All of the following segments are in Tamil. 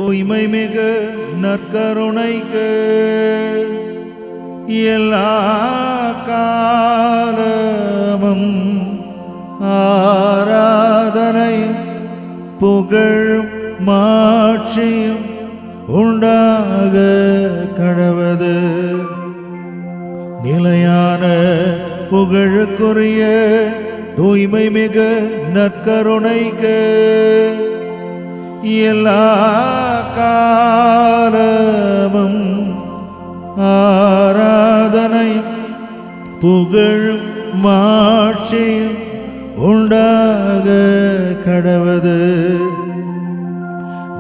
தூய்மை மிகு நற்கருணைக்கு எல்லா காலமும் ஆராதனை புகழும் மாட்சியும் உண்டாக கடவது. நிலையான புகழுக்குரிய தூய்மை மிகு நற்கருணைக்கு எல்லா காலமும் ஆராதனை புகழும் மாட்சியும் உண்டாக கடவது.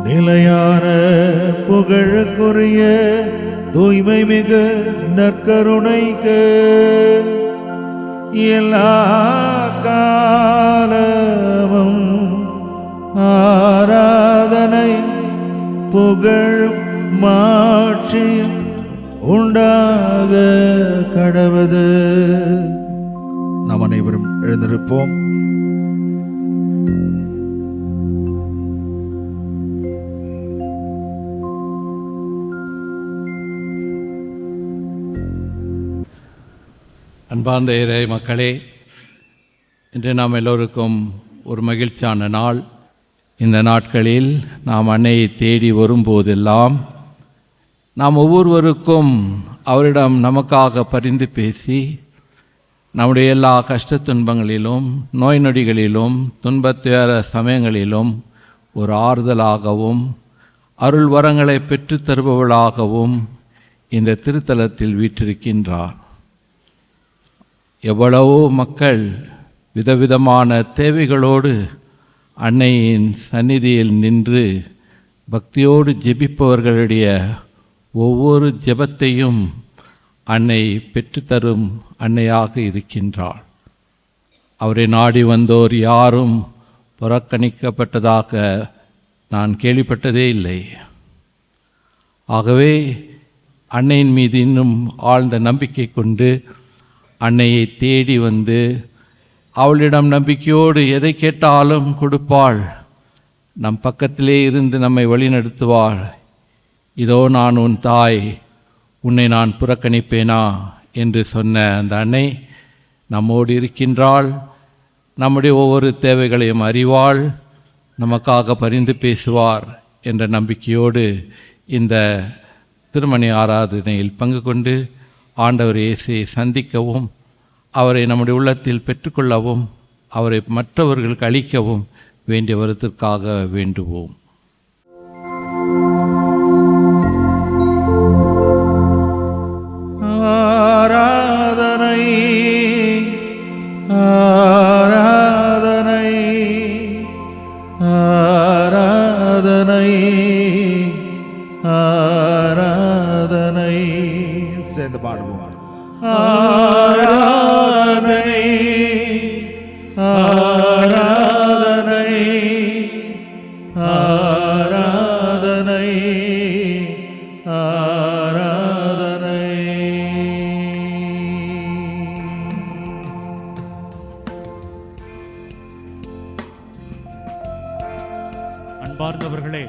நிலையான புகழுக்குரிய தூய்மை மிகு நற்கருணைக்கு எல்லா காலமும் ஆராதனை புகழும் மாட்சியும் உண்டாக கடவது. நாம் அனைவரும் எழுந்திருப்போம். அன்பார்ந்த இறை மக்களே, இன்று நாம் எல்லோருக்கும் ஒரு மகிழ்ச்சியான நாள். இந்த நாட்களில் நாம் அன்னையை தேடி வரும்போதெல்லாம் நாம் ஒவ்வொருவருக்கும் அவரிடம் நமக்காக பரிந்து பேசி நம்முடைய எல்லா கஷ்ட துன்பங்களிலும் நோய் நொடிகளிலும் துன்பத்துயர சமயங்களிலும் ஒரு ஆறுதலாகவும் அருள் வரங்களை பெற்று தருபவளாகவும் இந்த திருத்தலத்தில் வீற்றிருக்கின்றார். எவ்வளவோ மக்கள் விதவிதமான தேவைகளோடு அன்னையின் சந்நிதியில் நின்று பக்தியோடு ஜெபிப்பவர்களுடைய ஒவ்வொரு ஜெபத்தையும் அன்னை பெற்றுத்தரும் அன்னையாக இருக்கின்றாள். அவரை நாடி வந்தோர் யாரும் புறக்கணிக்கப்பட்டதாக நான் கேள்விப்பட்டதே இல்லை. ஆகவே அன்னையின் மீது இன்னும் ஆழ்ந்த நம்பிக்கை கொண்டு அன்னையை தேடி வந்து அவளிடம் நம்பிக்கையோடு எதை கேட்டாலும் கொடுப்பாள். நம் பக்கத்திலே இருந்து நம்மை வழிநடத்துவாள். இதோ நான் உன் தாய், உன்னை நான் புறக்கணிப்பேனா என்று சொன்ன அந்த அன்னை நம்மோடு இருக்கின்றாள். நம்முடைய ஒவ்வொரு தேவைகளையும் அறிவாள், நமக்காக பரிந்து பேசுவார் என்ற நம்பிக்கையோடு இந்த திருமணி ஆராதனையில் பங்கு கொண்டு ஆண்டவர் இயேசுவை சந்திக்கவும் அவரை நம்முடைய உள்ளத்தில் பெற்றுக்கொள்ளவும் அவரை மற்றவர்களுக்கு அளிக்கவும் வேண்டிய வரத்திற்காக வேண்டுவோம். ஆராதனை ஆராதனை ஆராதனை ஆராதனை. சேர்ந்து பாடுவோம். ஆராதனை ஆராதனை ஆராதனை ஆராதனை. அன்பார்ந்தவர்களே,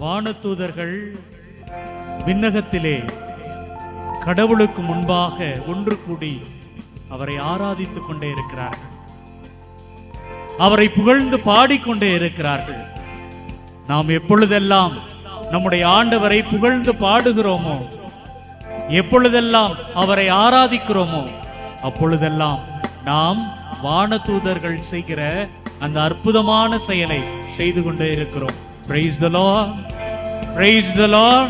வானதூதர்கள் விண்ணகத்திலே கடவுளுக்கு முன்பாக ஒன்று கூடி அவரை ஆராதித்துக் கொண்டே இருக்கிறார்கள். அவரை புகழ்ந்து பாடிக்கொண்டே இருக்கிறார்கள். நாம் எப்பொழுதெல்லாம் நம்முடைய ஆண்டவரை புகழ்ந்து பாடுகிறோமோ, எப்பொழுதெல்லாம் அவரை ஆராதிக்கிறோமோ, அப்பொழுதெல்லாம் நாம் வானதூதர்கள் செய்கிற அந்த அற்புதமான செயலை செய்து கொண்டே இருக்கிறோம். Praise the Lord, praise the Lord,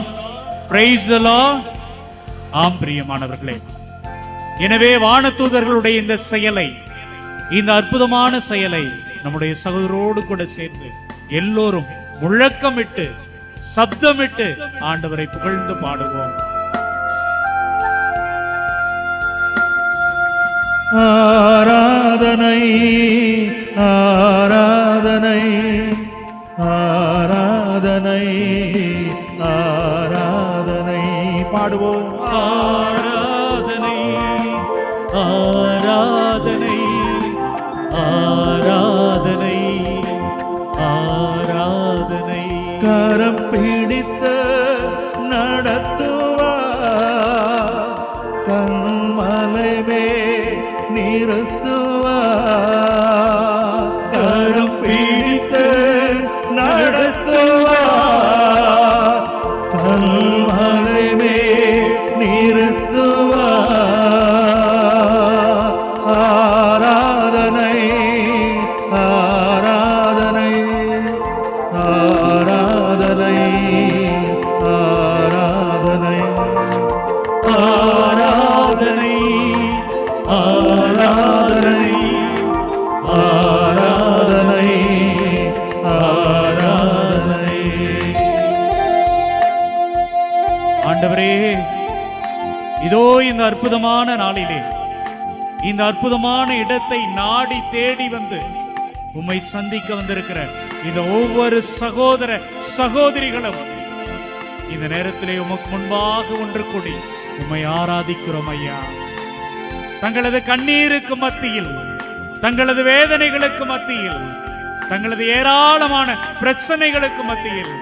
praise the Lord. ஆம் பிரியமானவர்களே, எனவே வானதூதர்களுடைய இந்த செயலை, இந்த அற்புதமான செயலை நம்முடைய சகோதரோடு கூட சேர்ந்து எல்லோரும் முழக்கமிட்டு சப்தமிட்டு ஆண்டவரை புகழ்ந்து பாடுவோம். ஆராதனை ஆராதனை ஆராதனை ஆராதனை. பாடுவோம். ஆராதனை ஆராதனை ஆராதனை ஆராதனை கண்மலைமே நிறுத்துவார், கரம் பிடித்து நடத்துவார், கண்மலைமே நிறுத்துவார். ஆராதனை ஆராதனை ஆராதனை ஆராதனை ஆராதனை ஆராதனை ஆராதனை ஆராதனை. ஆண்டவரே, இதோ இந்த அற்புதமான நாளிலே இந்த அற்புதமான இடத்தை நாடி தேடி வந்து உம்மை சந்திக்க வந்திருக்கிற இந்த ஒவ்வொரு சகோதர சகோதரிகளும் இந்த நேரத்திலே உமக்கு முன்பாக ஒன்று கூடி உம்மை ஆராதிக்கிறோம் ஐயா. தங்களது கண்ணீருக்கு மத்தியில், தங்களது வேதனைகளுக்கு மத்தியில், தங்களது ஏராளமான பிரச்சனைகளுக்கு மத்தியில்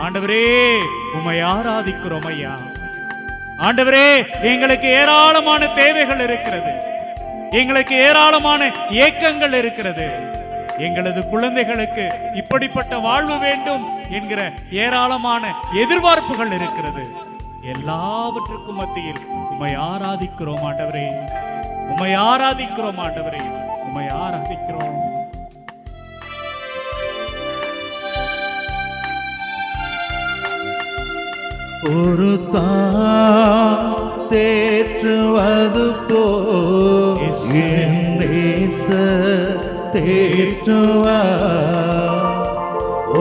ஆண்டவரே உம்மை ஆராதிக்கிறோம் ஐயா. ஆண்டவரே, எங்களுக்கு ஏராளமான தேவைகள் இருக்கிறது, எங்களுக்கு ஏராளமான ஏக்கங்கள் இருக்கிறது, எங்களது குழந்தைகளுக்கு இப்படிப்பட்ட வாழ்வு வேண்டும் என்கிற ஏராளமான எதிர்பார்ப்புகள் இருக்கிறது. எல்லாவற்றுக்கும் மத்தியில் உம்மை ஆராதிக்கிறோம் ஆண்டவரே, உம்மை ஆராதிக்கிறோம் ஆண்டவரே, உம்மை ஆராதிக்கிறோம். ஒரு தேற்றுவது போல் தேற்றுவார்,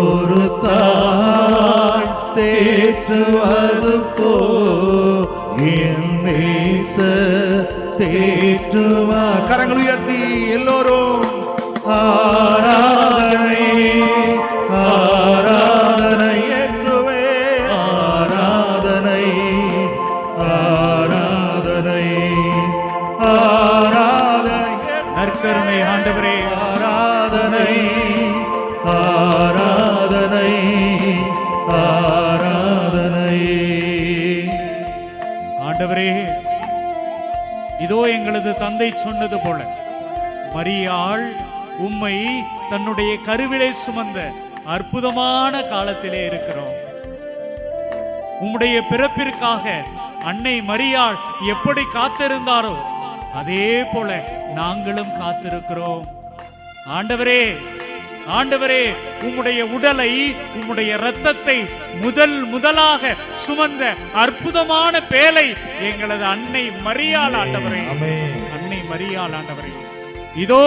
ஒரு தாய் தேற்றுவது போல் தேற்றுவார். கரங்கள் உயர்த்தி எல்லோரும் ஆராதனை ஆராதனை இயேசுவே, ஆராதனை ஆராதனை ஆராதனை. நற்கருணை ஆண்டவரே, ஆராதனை ஆராதனை ஆராதனை. ஆண்டவரே, இதோ எங்களது தந்தை சொன்னது போல மரியாள் உம்மை தன்னுடைய கருவிலே சுமந்த அற்புதமான காலத்திலே இருக்கிறோம். உம்முடைய பிறப்பிற்காக அன்னை மரியாள் எப்படி காத்திருந்தாரோ அதே போல நாங்களும் காத்திருக்கிறோம். ஆண்டவரே, ஆண்டவரே, உம்முடைய உடலை, உம்முடைய இரத்தத்தை முதலாக சுமந்த அற்புதமான பேலை எங்களது அன்னை மரியாள் ஆண்டவரே, அன்னை மரியாள் ஆண்டவரே. இதோ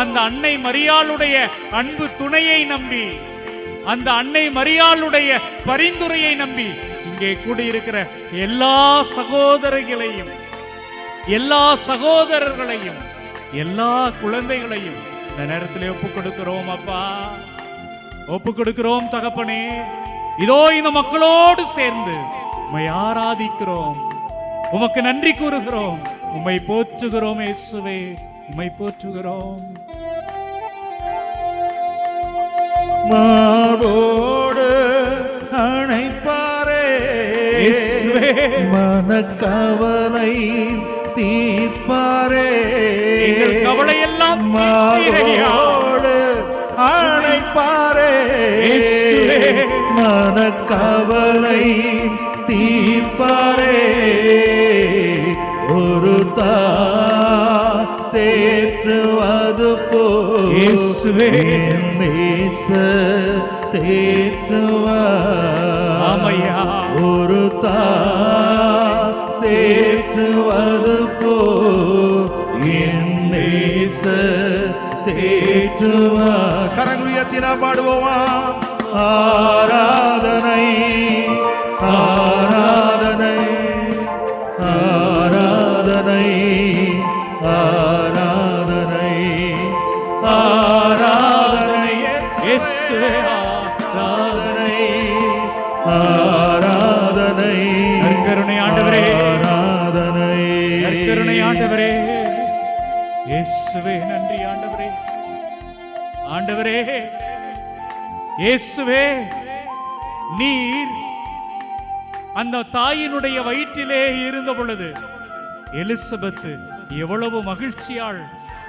அந்த அன்னை மரியாளுடைய அன்பு துணையை நம்பி, அந்த அன்னை மரியாளுடைய பரிந்துரையை நம்பி இங்கே கூடியிருக்கிற எல்லா சகோதரர்களையும், எல்லா சகோதரர்களையும், எல்லா குழந்தைகளையும் இந்த நேரத்திலே ஒப்புக் கொடுக்கிறோம் அப்பா, ஒப்புக் கொடுக்கிறோம் தகப்பனே. இதோ இந்த மக்களோடு சேர்ந்து உம்மை ஆராதிக்கிறோம், உமக்கு நன்றி கூறுகிறோம், உம்மை போற்றுகிறோம் இயேசுவே, உம்மை போற்றுகிறோம். மாவோடு அணைப்பாரே இயேசுவே, மனக்கவலை தீர்ப்பாரே, எங்கள் கவலையெல்லாம் மாவோடு அணைப்பாரே இயேசுவே, மனக்கவலை தீர்ப்பாரே, ஒரு தேற்றுவது போல் இயேசுவே, தேற்றுவார். ஆமையா, ஒரு தேற்றுவது போல் தேற்றுவார். கரங்கள் உயர்த்தி நாம் பாடுவோமா? ஆராதனை ஆராதனை ஆராதனை ஆராதனை ஆராதனை இயேசுவே, ஆராதனை ஆராதனை. நற்கருணை ஆண்டவரே, ஆராதனை நற்கருணை ஆண்டவரே, இயேசுவே நன்றி ஆண்டவரே. ஆண்டவரே இயேசுவே, நீர் அந்த தாயினுடைய வயிற்றிலே இருந்த பொழுது எலிசபெத் எவ்வளவு மகிழ்ச்சியால்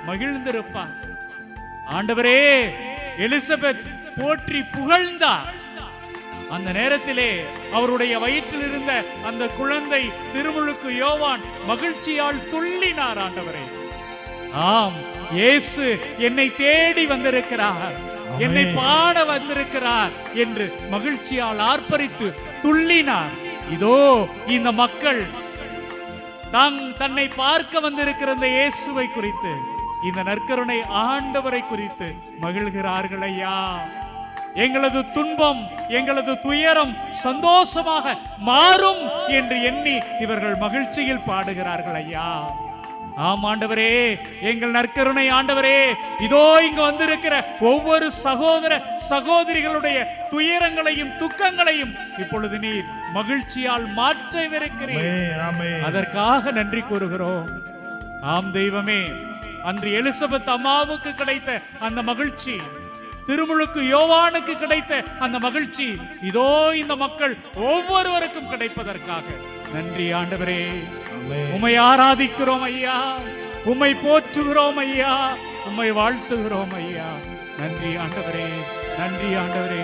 மகிழ்ந்திருப்பார். ஆண்டவரே, எலிசபெத் போற்றி புகழ்ந்தார். அந்த நேரத்திலே அவருடைய வயிற்றில் இருந்த அந்த குழந்தை திருமுழுக்கு யோவான் மகிழ்ச்சியால் துள்ளினார். ஆண்டவரே, ஆம், இயேசு என்னை தேடி வந்திருக்கிறார், என்னை பாட வந்திருக்கிறார் என்று மகிழ்ச்சியால் ஆர்ப்பரித்து துள்ளினார். இதோ இந்த மக்கள் தன்னை பார்க்க வந்திருக்கிற இந்த இயேசுவை குறித்து, இந்த நற்கருணை ஆண்டவரை குறித்து மகிழ்கிறார்கள். ஐயா, எங்களது துன்பம், எங்களது துயரம் சந்தோஷமாக மாறும் என்று எண்ணி இவர்கள் மகிழ்ச்சியில் பாடுகிறார்கள். ஐயா, ஆம் ஆண்டவரே, எங்கள் நற்கருணை ஆண்டவரே, இதோ இங்கு வந்திருக்கிற ஒவ்வொரு சகோதர சகோதரிகளுடைய துயரங்களையும் துக்கங்களையும் இப்பொழுது நீர் மகிழ்ச்சியால் மாற்றவிருக்கிறீர். அதற்காக நன்றி கூறுகிறோம். ஆம் தெய்வமே, அன்று எலிசபெத் அம்மாவுக்கு கிடைத்த அந்த மகிழ்ச்சி, திருமுழுக்கு யோவானுக்கு கிடைத்த அந்த மகிழ்ச்சி, இதோ இந்த மக்கள் ஒவ்வொருவருக்கும் கிடைப்பதற்காக நன்றி ஆண்டவரே. உம்மை ஆராதிக்கிறோம் ஐயா, உம்மை போற்றுகிறோம் ஐயா, உம்மை வாழ்த்துகிறோம் ஐயா. நன்றி ஆண்டவரே, நன்றி ஆண்டவரே.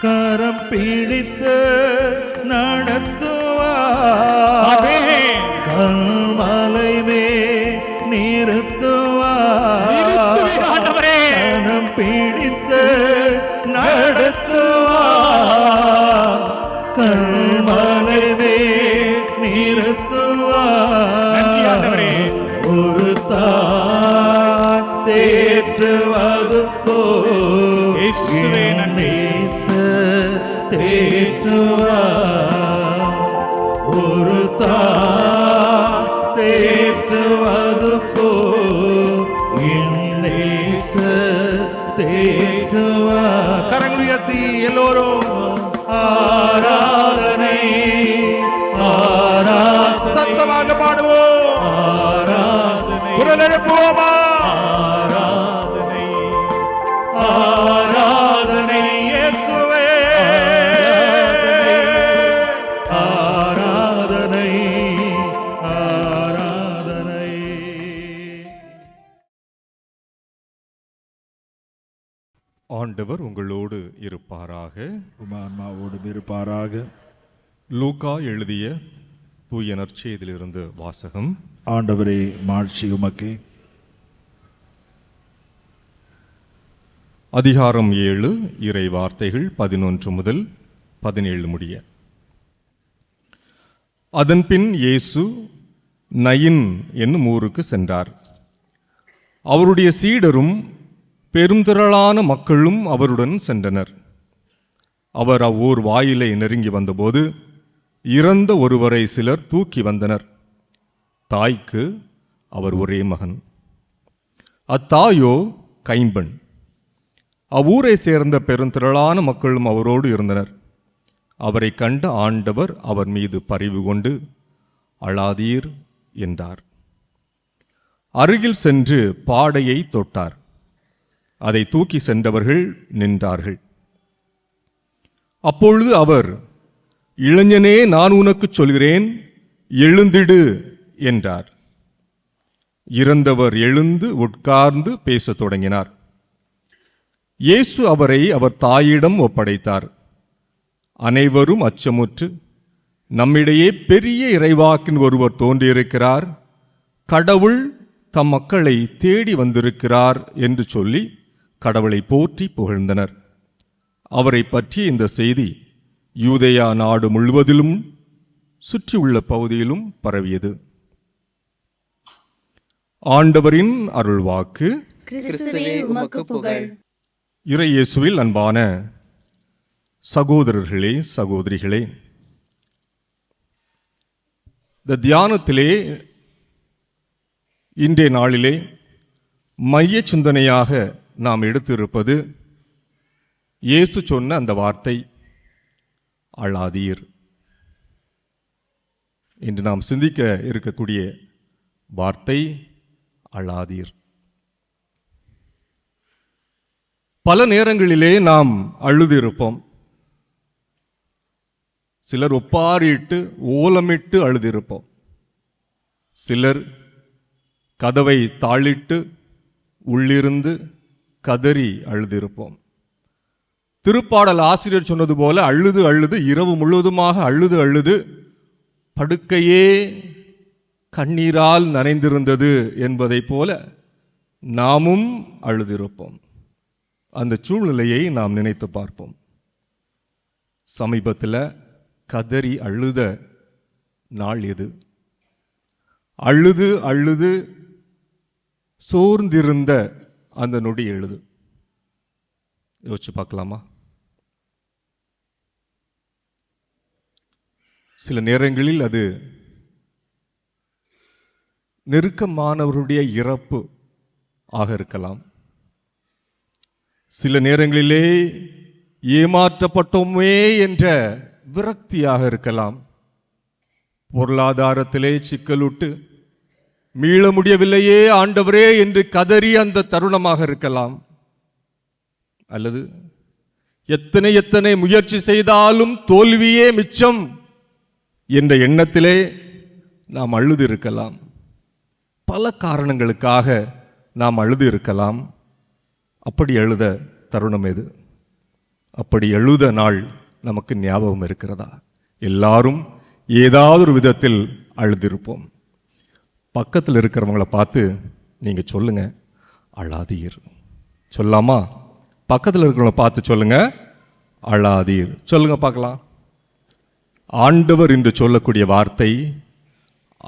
கரம் பிடித்து நடத்துவார், கல்மலை மேல் நிறுத்துவார். கரம் பிடித்து நடத்துவார், கல்மலை மேல் நிறுத்துவார். ஒரு தாய் தேற்றுவது போல் தேற்றுவார். ஒரு தாய் தேற்றுவது போல் தேற்றுவார். கரங்கள் உயர்த்தி எல்லோரும் ஆராதனை சத்தமாக பாடுவோம். ஆராதனை, குரல் எழுப்புவோமா? ஆராதனை, ஆராதனை இயேசுவே, ஆராதனை, ஆராதனை. ஆண்டவர் உங்களோடு இருப்பாராக, ஆன்மாவோடும் இருப்பாராக. லூக்கா எழுதிய தூய நற்செய்தியிலிருந்து வாசகம். ஆண்டவரே, மாட்சி உமக்கே. அதிகாரம் 7, இறை வார்த்தைகள் 11 முதல் 17 முடிய. அதன்பின் இயேசு நயின் என்னும் ஊருக்கு சென்றார். அவருடைய சீடரும் பெருந்திரளான மக்களும் அவருடன் சென்றனர். அவர் அவ்வூர் வாயிலை நெருங்கி வந்தபோது இறந்த ஒருவரை சிலர் தூக்கி வந்தனர். தாய்க்கு அவர் ஒரே மகன். அத்தாயோ கைம்பெண். அவ்வூரை சேர்ந்த பெருந்திரளான மக்களும் அவரோடு இருந்தனர். அவரை கண்ட ஆண்டவர் அவர் மீது பரிவு கொண்டு, அழாதீர் என்றார். அருகில் சென்று பாடையை தொட்டார். அதை தூக்கி சென்றவர்கள் நின்றார்கள். அப்பொழுது அவர், இளைஞனே, நான் உனக்கு சொல்கிறேன், எழுந்திடு என்றார். இறந்தவர் எழுந்து உட்கார்ந்து பேசத் தொடங்கினார். இயேசு அவரை அவர் தாயிடம் ஒப்படைத்தார். அனைவரும் அச்சமுற்று, நம்மிடையே பெரிய இறைவாக்கின் ஒருவர் தோன்றியிருக்கிறார், கடவுள் தம் மக்களை தேடி வந்திருக்கிறார் என்று சொல்லி கடவுளை போற்றி புகழ்ந்தனர். அவரை பற்றிய இந்த செய்தி யூதேயா நாடு முழுவதிலும் சுற்றியுள்ள பகுதியிலும் பரவியது. ஆண்டவரின் அருள்வாக்கு. இறை இயேசுவில் அன்பான சகோதரர்களே, சகோதரிகளே, இந்த தியானத்திலே இன்றைய நாளிலே மைய சிந்தனையாக நாம் எடுத்திருப்பது இயேசு சொன்ன அந்த வார்த்தை, அழாதீர். இன்று நாம் சிந்திக்க இருக்கக்கூடிய வார்த்தை அழாதீர். பல நேரங்களிலே நாம் அழுது இருப்போம். சிலர் ஒப்பாரிட்டு ஓலமிட்டு அழுதிருப்போம். சிலர் கதவை தாளிட்டு உள்ளிருந்து கதறி அழுதிருப்போம். திருப்பாடல் ஆசிரியர் சொன்னது போல அழுது அழுது இரவு முழுவதுமாக அழுது அழுது படுக்கையே கண்ணீரால் நனைந்திருந்தது என்பதைப் போல நாமும் அழுதிருப்போம். அந்த சூழ்நிலையை நாம் நினைத்து பார்ப்போம். சமீபத்தில் கதறி அழுத நாள் எது? அழுது அழுது சோர்ந்திருந்த அந்த நொடி எழுது. யோசிச்சு பார்க்கலாமா? சில நேரங்களில் அது நெருக்கமானவருடைய இறப்பு ஆக இருக்கலாம். சில நேரங்களிலே ஏமாற்றப்பட்டோமே என்ற விரக்தியாக இருக்கலாம். பொருளாதாரத்திலே சிக்கலுட்டு மீள முடியவில்லையே ஆண்டவரே என்று கதறி அந்த தருணமாக இருக்கலாம். அல்லது எத்தனை எத்தனை முயற்சி செய்தாலும் தோல்வியே மிச்சம் என்ற எண்ணத்திலே நாம் அழுது இருக்கலாம். பல காரணங்களுக்காக நாம் அழுது இருக்கலாம். அப்படி அழுத தருணம் எது? அப்படி அழுத நாள் நமக்கு ஞாபகம் இருக்கிறதா? எல்லாரும் ஏதாவது ஒரு விதத்தில் அழுதிருப்போம். பக்கத்தில் இருக்கிறவங்கள பார்த்து நீங்க சொல்லுங்க, அழாதீர். சொல்லாமா? பக்கத்தில் இருக்கிறவங்கள பார்த்து சொல்லுங்க, அழாதீர். சொல்லுங்க பார்க்கலாம். ஆண்டவர் என்று சொல்லக்கூடிய வார்த்தை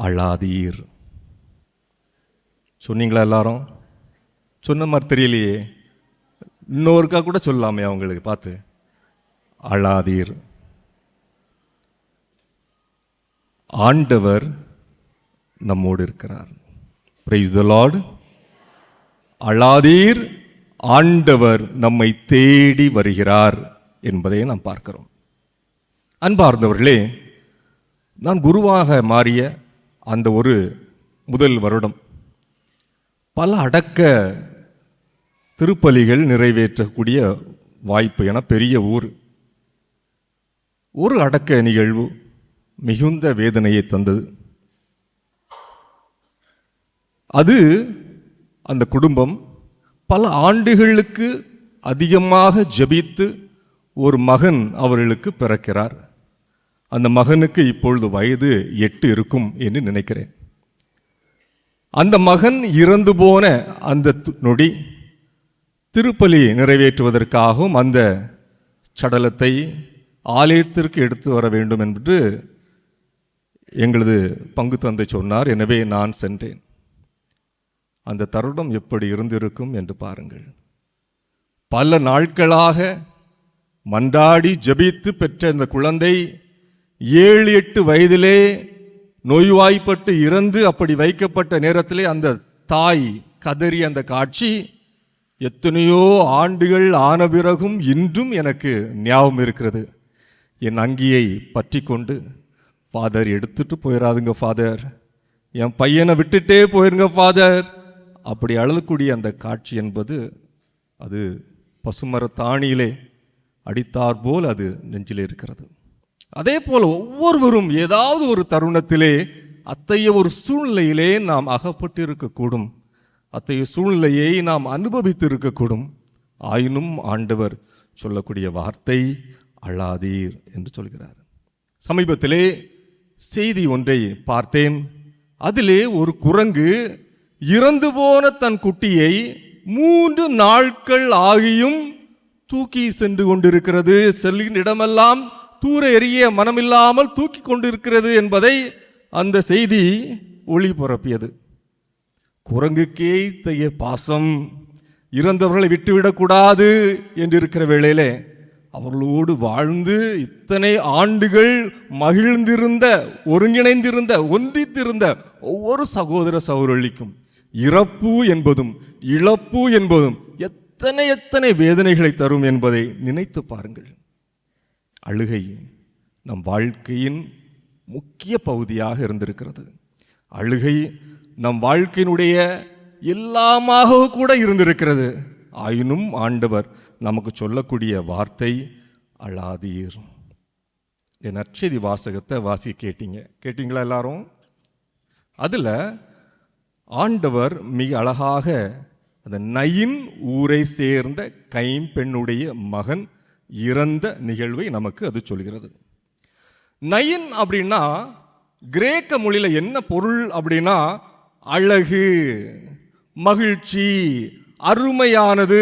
அழாதீர். சொன்னீங்களா? எல்லாரும் சொன்ன மாதிரி தெரியலையே. இன்னொருக்கா கூட சொல்லாமே அவங்களுக்கு பார்த்து, அழாதீர். ஆண்டவர் நம்மோடு இருக்கிறார். Price the Lord. அழாதீர், ஆண்டவர் நம்மை தேடி வருகிறார் என்பதை நாம் பார்க்கிறோம். அன்பார்ந்தவர்களே, நான் குருவாக மாறிய அந்த ஒரு முதல் வருடம் பல அடக்க திருப்பலிகள் நிறைவேற்றக்கூடிய வாய்ப்பு. என பெரிய ஊர். ஒரு அடக்க நிகழ்வு மிகுந்த வேதனையை தந்தது. அது அந்த குடும்பம் பல ஆண்டுகளுக்கு அதிகமாக ஜெபித்து ஒரு மகன் அவர்களுக்கு பிறக்கிறார். அந்த மகனுக்கு இப்பொழுது வயது 8 இருக்கும் என்று நினைக்கிறேன். அந்த மகன் இறந்து போன அந்த நொடி திருப்பலி நிறைவேற்றுவதற்காகவும் அந்த சடலத்தை ஆலயத்திற்கு எடுத்து வர வேண்டும் என்று எங்களது பங்கு தந்தை சொன்னார். எனவே நான் சென்றேன். அந்த தருணம் எப்படி இருந்திருக்கும் என்று பாருங்கள். பல நாட்களாக மன்றாடி ஜெபித்து பெற்ற இந்த குழந்தை 7-8 வயதிலே நோய்வாய்ப்பட்டு இறந்து அப்படி வைக்கப்பட்ட நேரத்திலே அந்த தாய் கதறி அந்த காட்சி எத்தனையோ ஆண்டுகள் ஆன பிறகும் இன்றும் எனக்கு ஞாபகம் இருக்கிறது. என் அங்கியை பற்றி கொண்டு, ஃபாதர் எடுத்துட்டு போயிடாதுங்க ஃபாதர், என் பையனை விட்டுட்டே போயிருங்க ஃபாதர், அப்படி அழுகக்கூடிய அந்த காட்சி என்பது அது பசுமர தாணியிலே அடித்தார் போல் அது நெஞ்சிலே இருக்கிறது. அதே போல ஒவ்வொருவரும் ஏதாவது ஒரு தருணத்திலே அத்தகைய ஒரு சூழ்நிலையிலே நாம் அகப்பட்டு இருக்கக்கூடும். அத்தகைய சூழ்நிலையை நாம் அனுபவித்து இருக்கக்கூடும். ஆயினும் ஆண்டவர் சொல்லக்கூடிய வார்த்தை அழாதீர் என்று சொல்கிறார். சமீபத்திலே செய்தி ஒன்றை பார்த்தேன். அதிலே ஒரு குரங்கு இறந்து போன தன் குட்டியை 3 நாட்கள் ஆகியும் தூக்கி சென்று கொண்டிருக்கிறது. செல்கின்ற இடமெல்லாம் தூர எறிய மனமில்லாமல் தூக்கி கொண்டிருக்கிறது என்பதை அந்த செய்தி ஒளிபரப்பியது. குரங்குக்கே இத்தகைய பாசம், இறந்தவர்களை விட்டுவிடக்கூடாது என்று இருக்கிற வேளையிலே அவர்களோடு வாழ்ந்து இத்தனை ஆண்டுகள் மகிழ்ந்திருந்த, ஒருங்கிணைந்திருந்த, ஒன்றித்திருந்த ஒவ்வொரு சகோதர சகோதரிக்கும் இறப்பு என்பதும் இழப்பு என்பதும் எத்தனை எத்தனை வேதனைகளை தரும் என்பதை நினைத்து பாருங்கள். அழுகை நம் வாழ்க்கையின் முக்கிய பகுதியாக இருந்திருக்கிறது. அழுகை நம் வாழ்க்கையினுடைய எல்லாமாக கூட இருந்திருக்கிறது. ஆயினும் ஆண்டவர் நமக்கு சொல்லக்கூடிய வார்த்தை அழாதீர். என் நற்செய்தி வாசகத்தை வாசிக்க கேட்டீங்களா எல்லாரும்? அதில் ஆண்டவர் மிக அழகாக அந்த நயின் ஊரை சேர்ந்த கைம்பெண்ணுடைய மகன் இறந்த நிகழ்வை நமக்கு அது சொல்கிறது. நயின் அப்படின்னா கிரேக்க மொழியில என்ன பொருள் அப்படின்னா அழகு, மகிழ்ச்சி, அருமையானது,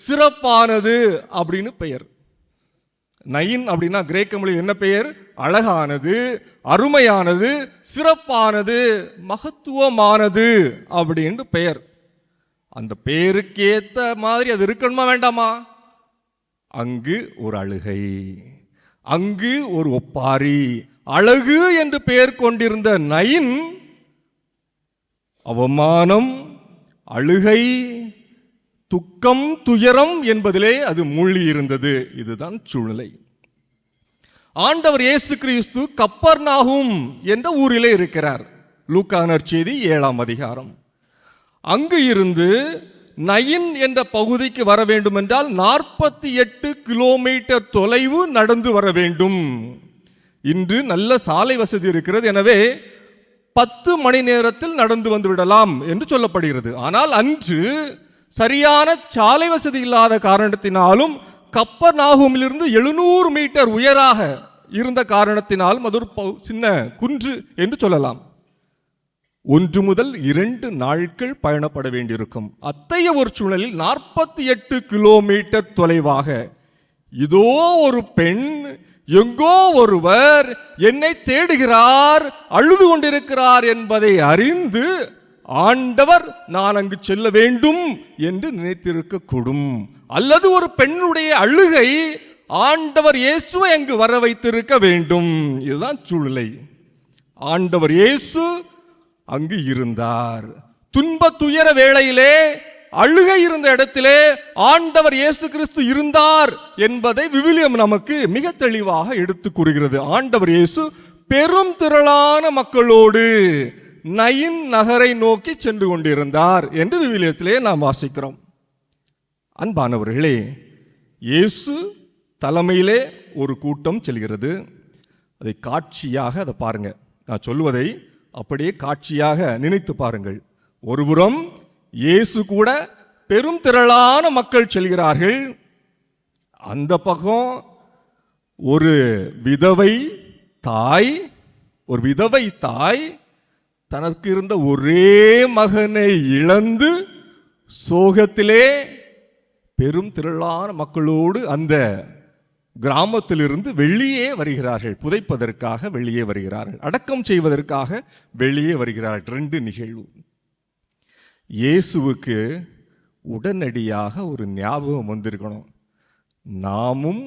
சிறப்பானது அப்படின்னு பெயர். நயின் அப்படின்னா கிரேக்க மொழியில் என்ன பெயர்? அழகானது, அருமையானது, சிறப்பானது, மகத்துவமானது அப்படின்னு பெயர். அந்த பெயருக்கேத்த மாதிரி அது இருக்கணுமா வேண்டாமா? அங்கு ஒரு அழுகை, அங்கு ஒரு ஒப்பாரி, அழகு என்று பெயர் கொண்டிருந்த நயின் அவமானம், அழுகை, துக்கம், துயரம் என்பதிலே அது மூழ்கி இருந்தது. இதுதான் சூழ்நிலை. ஆண்டவர் இயேசு கிறிஸ்து கப்பர்நாகும் என்ற ஊரிலே இருக்கிறார். லூக்கா நற்செய்தி 7ஆம் அதிகாரம். அங்கு இருந்து நயின் என்ற பகுதிக்கு வர வேண்டும் என்றால் 48 கிலோமீட்டர் தொலைவு நடந்து வர வேண்டும். இன்று நல்ல சாலை வசதி இருக்கிறது, எனவே 10 மணி நேரத்தில் நடந்து வந்து விடலாம் என்று சொல்லப்படுகிறது. ஆனால் அன்று சரியான சாலை வசதி இல்லாத காரணத்தினாலும் கப்பர்நாகூமிலிருந்து 700 மீட்டர் உயராக இருந்த காரணத்தினாலும் அது ஒரு சின்ன குன்று என்று சொல்லலாம். 1 முதல் 2 நாட்கள் பயணப்பட வேண்டியிருக்கும். அத்தகைய ஒரு சூழலில் 48 கிலோமீட்டர் தொலைவாக இதோ ஒரு பெண், எங்கோ ஒருவர் என்னை தேடுகிறார், அழுது கொண்டிருக்கிறார் என்பதை அறிந்து ஆண்டவர் நான் அங்கு செல்ல வேண்டும் என்று நினைத்திருக்க கூடும். அல்லது ஒரு பெண்ணுடைய அழுகை ஆண்டவர் இயேசுவை அங்கு வர வைத்திருக்க வேண்டும். இதுதான் சூழ்நிலை. ஆண்டவர் இயேசு அங்கு இருந்தார். துன்ப துயர வேளையிலே அழுகை இருந்த இடத்திலே ஆண்டவர் இயேசு கிறிஸ்து இருந்தார் என்பதை விவிலியம் நமக்கு மிக தெளிவாக எடுத்து கூறுகிறது. ஆண்டவர் இயேசு பெரும் திரளான மக்களோடு நயின் நகரை நோக்கி சென்று கொண்டிருந்தார் என்று விவிலியத்திலே நாம் வாசிக்கிறோம். அன்பானவர்களே, இயேசு தலைமையிலே ஒரு கூட்டம் செல்கிறது. அதை காட்சியாக அதை பாருங்க. நான் சொல்லுவதை அப்படியே காட்சியாக நினைத்து பாருங்கள். ஒருபுறம் இயேசு கூட பெரும் திரளான மக்கள் செல்கிறார்கள். அந்த பக்கம் ஒரு விதவை தாய் தனக்கு இருந்த ஒரே மகனை இழந்து சோகத்திலே பெரும் திரளான மக்களோடு அந்த கிராமத்திலிருந்து வெளியே வருகிறார்கள். புதைப்பதற்காக வெளியே வருகிறார்கள், அடக்கம் செய்வதற்காக வெளியே வருகிறார்கள். 2 நிகழ்வு. இயேசுவுக்கு உடனடியாக ஒரு ஞாபகம் வந்திருக்கணும். நாமும்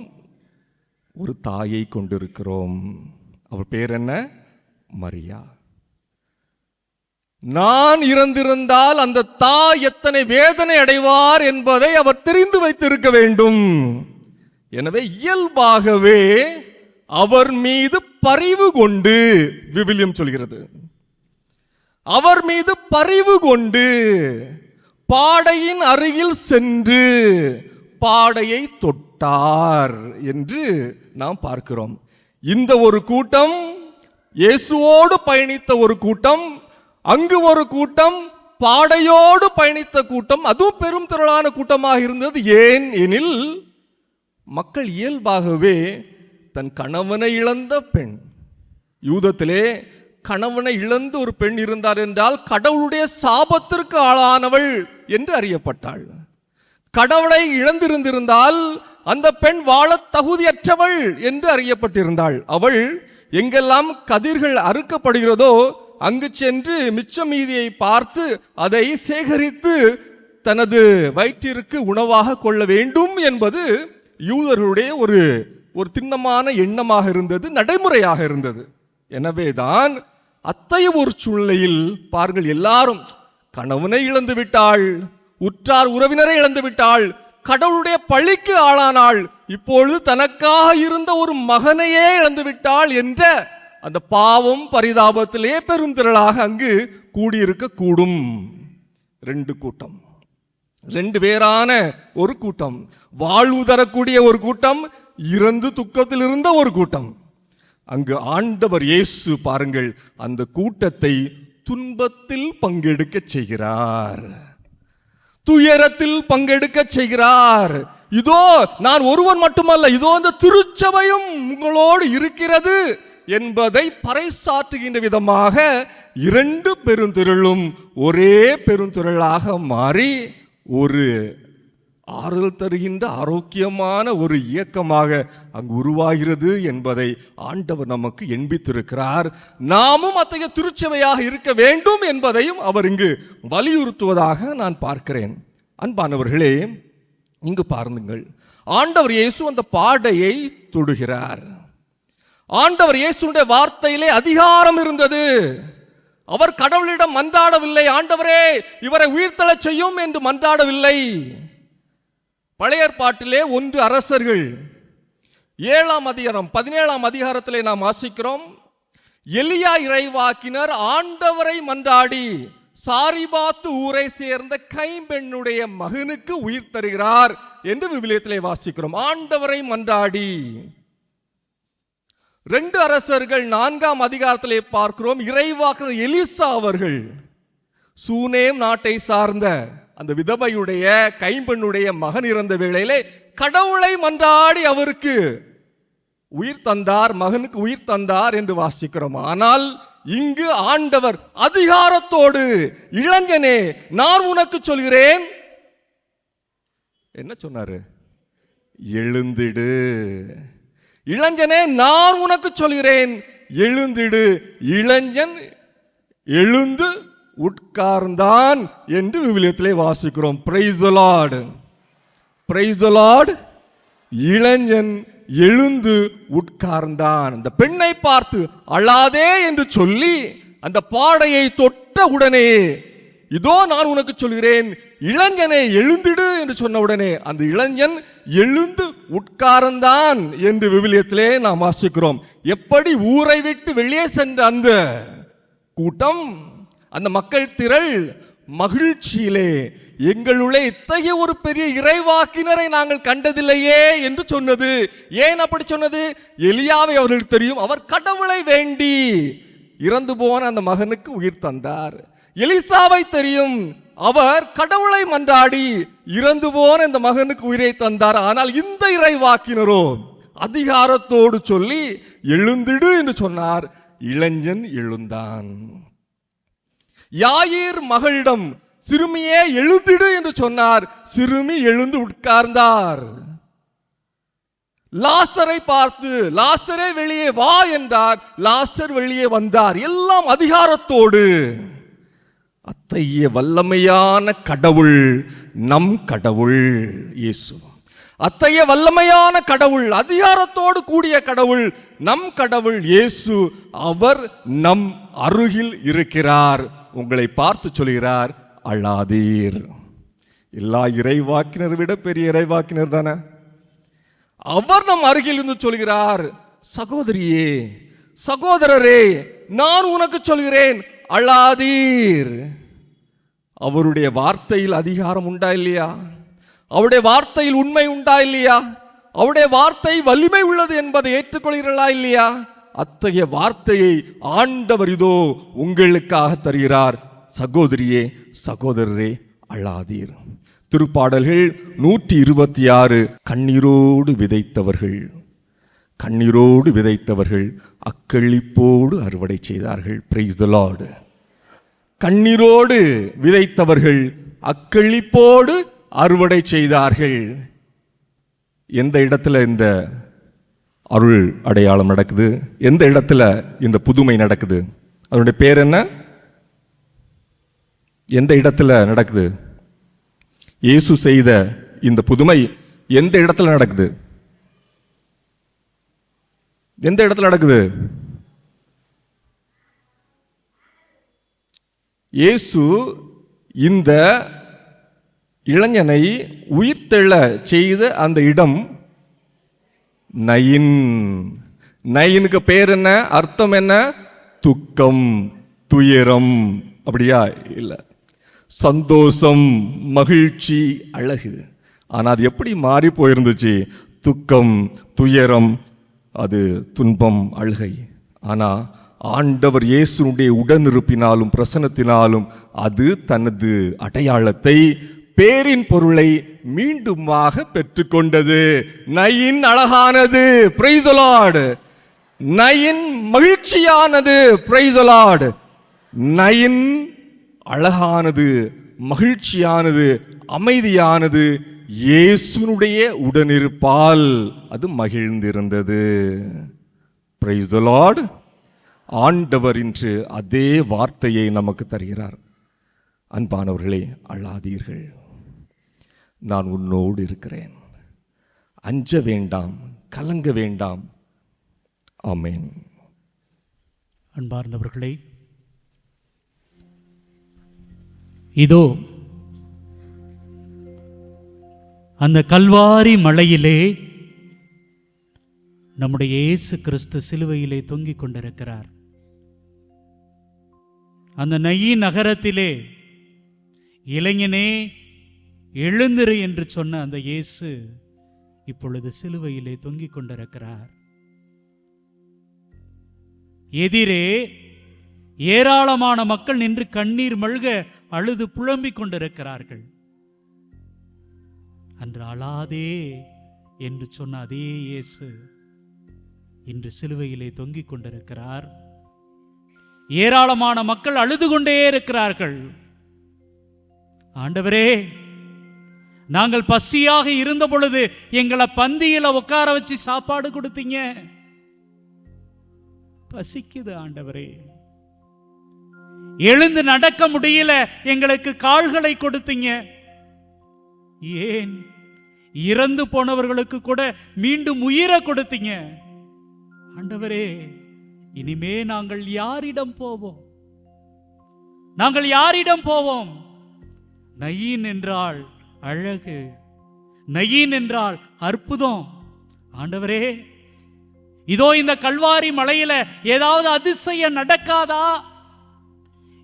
ஒரு தாயை கொண்டிருக்கிறோம். அவர் பேர் என்ன? மரியா. நான் இறந்திருந்தால் அந்த தாய் எத்தனை வேதனை அடைவார் என்பதை அவர் தெரிந்து வைத்திருக்க வேண்டும். எனவே இயல்பாகவே அவர் மீது பரிவு கொண்டு, விவிலியம் சொல்கிறது, அவர் மீது பரிவு கொண்டு பாடையின் அருகில் சென்று பாடையை தொட்டார் என்று நாம் பார்க்கிறோம். இந்த ஒரு கூட்டம் இயேசுவோடு பயணித்த ஒரு கூட்டம், அங்கு ஒரு கூட்டம் பாடையோடு பயணித்த கூட்டம், அதுவும் பெரும் திரளான கூட்டமாக இருந்தது. ஏன் எனில் மக்கள் இயல்பாகவே தன் கணவனை இழந்த பெண், யூதத்திலே கணவனை இழந்து ஒரு பெண் இருந்தார் என்றால் கடவுளுடைய சாபத்திற்கு ஆளானவள் என்று அறியப்பட்டாள். கடவுளை இழந்திருந்திருந்தால் அந்த பெண் வாழ தகுதியற்றவள் என்று அறியப்பட்டிருந்தாள். அவள் எங்கெல்லாம் கதிர்கள் அறுக்கப்படுகிறதோ அங்கு சென்று மிச்ச மீதியை பார்த்து அதை சேகரித்து தனது வயிற்றிற்கு உணவாக கொள்ள வேண்டும் என்பது யூதர்களுடைய ஒரு திண்ணமான எண்ணமாக இருந்தது, நடைமுறையாக இருந்தது. எனவேதான் அத்தகைய ஒரு சூழ்நிலையில் பாருங்கள், எல்லாரும் கணவனை இழந்து விட்டாள், உற்றார் உறவினரை இழந்து விட்டாள், கடவுளுடைய பழிக்கு ஆளானாள், இப்பொழுது தனக்காக இருந்த ஒரு மகனையே இழந்து விட்டாள் என்ற அந்த பாவம் பரிதாபத்திலே பெரும் திரளாக அங்கு கூடியிருக்க கூடும். 2 கூட்டம், 2 வேறான ஒரு கூட்டம், வாழ்வு தரக்கூடிய ஒரு கூட்டம், இறந்து துக்கத்தில் இருந்த ஒரு கூட்டம். அங்கு ஆண்டவர் இயேசு பாருங்கள் அந்த கூட்டத்தை துன்பத்தில் பங்கெடுக்க செய்கிறார், துயரத்தில் பங்கெடுக்க செய்கிறார். இதோ நான் ஒருவன் மட்டுமல்ல, இதோ அந்த திருச்சபையும் உங்களோடு இருக்கிறது என்பதை பறைசாற்றுகின்ற விதமாக இரண்டு பெருந்திரளும் ஒரே பெருந்திரளாக மாறி ஒரு ஆறுதல் தருகின்ற ஆரோக்கியமான ஒரு இயக்கமாக அங்கு உருவாகிறது என்பதை ஆண்டவர் நமக்கு எண்பித்திருக்கிறார். நாமும் அத்தகைய திருச்சபையாக இருக்க வேண்டும் என்பதையும் அவர் இங்கு வலியுறுத்துவதாக நான் பார்க்கிறேன். அன்பானவர்களே, இங்கு பாருங்கள், ஆண்டவர் இயேசு அந்த பாடையை தொடுகிறார். ஆண்டவர் இயேசுடைய வார்த்தையிலே அதிகாரம் இருந்தது. அவர் கடவுளிடம் மன்றாடவில்லை, ஆண்டவரே இவரை உயிர்த்தெழச் செய்யும் என்று மன்றாடவில்லை. பழைய ஏற்பாட்டிலே 1 அரசர்கள் 7ஆம் அதிகாரம் 17ஆம் அதிகாரத்திலே நாம் வாசிக்கிறோம். எலியா இறைவாக்கினர் ஆண்டவரை மன்றாடி சாரிபாத்து ஊரை சேர்ந்த கைம்பெண்ணுடைய மகனுக்கு உயிர் தருகிறார் என்று விவிலியத்திலே வாசிக்கிறோம். ஆண்டவரை மன்றாடி. 2 அரசர்கள் 4ஆம் அதிகாரத்திலே பார்க்கிறோம். இறைவாக்கினர் எலிசா அவர்கள் சூனேம் நாட்டை சார்ந்த அந்த விதவையுடைய கைம்பெண்ணுடைய மகன் இறந்த வேளையிலே கடவுளை மன்றாடி அவருக்கு உயிர் தந்தார், மகனுக்கு உயிர் தந்தார் என்று வாசிக்கிறோம். ஆனால் இங்கு ஆண்டவர் அதிகாரத்தோடு, இளைஞனே நான் உனக்கு சொல்கிறேன், என்ன சொன்னாரு? எழுந்திடு. இளைஞனே நான் உனக்கு சொல்கிறேன், எழுந்திடு. இளைஞன் எழுந்து உட்கார்ந்தான் என்று விவிலியத்திலே வாசிக்கிறோம். Price the Lord, price the Lord. இளைஞன் எழுந்து உட்கார்ந்தான். அந்த பெண்ணை பார்த்து அழாதே என்று சொல்லி அந்த பாடையை தொட்ட உடனே, இதோ நான் உனக்கு சொல்கிறேன், இளைஞனை எழுந்திடு என்று சொன்ன உடனே அந்த இளைஞன் எழுந்து உட்கார்ந்தான் என்று விவிலியத்திலே நாம் வாசிக்கிறோம். எப்படி ஊரை விட்டு வெளியே சென்ற அந்த கூட்டம், அந்த மக்கள் திரள் மகிழ்ச்சியிலே எங்களுள்ளே இத்தகைய ஒரு பெரிய இறைவாக்கினரை நாங்கள் கண்டதில்லையே என்று சொன்னது. ஏன் அப்படி சொன்னது? எலியாவை அவர்களுக்கு தெரியும், அவர் கடவுளை வேண்டி இறந்து போன அந்த மகனுக்கு உயிர் தந்தார். எலிசாவை தெரியும், அவர் கடவுளை மன்றாடி இறந்து போன இந்த மகனுக்கு உயிரை தந்தார். ஆனால் இந்த இறைவாக்கினரோ அதிகாரத்தோடு சொல்லி எழுந்திடு என்று சொன்னார். இளைஞன் எழுந்தான். யாயிர் மகளிடம் சிறுமியே எழுந்திடு என்று சொன்னார். சிறுமி எழுந்து உட்கார்ந்தார். லாசரை பார்த்து லாசரே வெளியே வா என்றார். லாசர் வெளியே வந்தார். எல்லாம் அதிகாரத்தோடு. அத்தகைய வல்லமையான கடவுள் நம் கடவுள் இயேசு. அத்தகைய வல்லமையான கடவுள், அதிகாரத்தோடு கூடிய கடவுள் நம் கடவுள் இயேசு. அவர் நம் அருகில் இருக்கிறார். உங்களை பார்த்து சொல்கிறார், அழாதீர். எல்லா இறைவாக்கினர் விட பெரிய இறைவாக்கினர் தானே. அவர் நம் அருகில் இருந்து சொல்கிறார், சகோதரியே சகோதரரே நான் உனக்கு சொல்கிறேன், அழாதீர். அவருடைய வார்த்தையில் அதிகாரம் உண்டா இல்லையா? அவருடைய வார்த்தையில் உண்மை உண்டா இல்லையா? அவருடைய வார்த்தை வலிமை உள்ளது என்பதை ஏற்றுக்கொள்கிறீர்களா இல்லையா? அத்தகைய வார்த்தையை ஆண்டவர் இதோ உங்களுக்காக தருகிறார். சகோதரியே சகோதரரே அழாதீர். திருப்பாடல்கள் 126. கண்ணீரோடு விதைத்தவர்கள், கண்ணீரோடு விதைத்தவர்கள் அக்களிப்போடு அறுவடை செய்தார்கள். Price the Lord. கண்ணீரோடு விதைத்தவர்கள் அக்களிப்போடு அறுவடை செய்தார்கள். எந்த இடத்துல இந்த அருள் அடையாளம் நடக்குது? எந்த இடத்துல இந்த புதுமை நடக்குது? அதனுடைய பேர் என்ன? எந்த இடத்துல நடக்குது? இயேசு செய்த இந்த புதுமை எந்த இடத்துல நடக்குது? எந்த இடத்துல நடக்குது? இயேசு இந்த இளைஞனை உயிர்த்தெழ செய்த அந்த இடம் நயின். நயினுக்கு பேர் என்ன? அர்த்தம் என்ன? துக்கம், துயரம். அப்படியா? இல்லை, சந்தோஷம், மகிழ்ச்சி, அழகு. ஆனால் அது எப்படி மாறி போயிருந்துச்சு? துக்கம், துயரம், அது துன்பம், அழுகை. ஆனால் ஆண்டவர் இயேசுனுடைய உடனிருப்பினாலும் பிரசன்னத்தினாலும் அது தனது அடையாளத்தை, பேரின் பொருளை மீண்டுமாக பெற்றுக்கொண்டது. நயின் அழகானது, பிரைஸ் தி லார்ட். நயின் மகிழ்ச்சியானது, பிரைஸ் தி லார்ட். நயின் அழகானது, மகிழ்ச்சியானது, அமைதியானது. இயேசுனுடைய உடனிருப்பால் அது மகிழ்ந்திருந்தது. Price the Lord. ஆண்டவர் இன்று அதே வார்த்தையை நமக்கு தருகிறார். அன்பானவர்களே, அழாதீர்கள், நான் உன்னோடு இருக்கிறேன், அஞ்ச வேண்டாம், கலங்க வேண்டாம். ஆமென். அன்பார்ந்தவர்களே, இதோ அந்த கல்வாரி மலையிலே நம்முடைய இயேசு கிறிஸ்து சிலுவையிலே தொங்கிக் கொண்டிருக்கிறார். அந்த நயின் நகரத்திலே இளைஞனே எழுந்திரு என்று சொன்ன அந்த இயேசு இப்பொழுது சிலுவையிலே தொங்கிக் கொண்டிருக்கிறார். எதிரே ஏராளமான மக்கள் நின்று கண்ணீர் மல்க அழுது புலம்பிக் கொண்டிருக்கிறார்கள். அன்று அழாதே என்று சொன்ன அதே இயேசு இன்று சிலுவையிலே தொங்கிக் கொண்டிருக்கிறார். ஏராளமான மக்கள் அழுது கொண்டே இருக்கிறார்கள். ஆண்டவரே, நாங்கள் பசியாக இருந்த பொழுது எங்களை பந்தியில உட்கார வச்சு சாப்பாடு கொடுத்தீங்க. பசிக்குது ஆண்டவரே, எழுந்து நடக்க முடியல, எங்களுக்கு கால்களை கொடுத்தீங்க. ஏன் இறந்து போனவர்களுக்கு கூட மீண்டும் உயிரை கொடுத்தீங்க. ஆண்டவரே, இனிமே நாங்கள் யாரிடம் போவோம்? நாங்கள் யாரிடம் போவோம்? நயின் என்றால் அழகு, நயின் என்றால் அற்புதம். ஆண்டவரே, இதோ இந்த கல்வாரி மலையில ஏதாவது அதிசயம் நடக்காதா?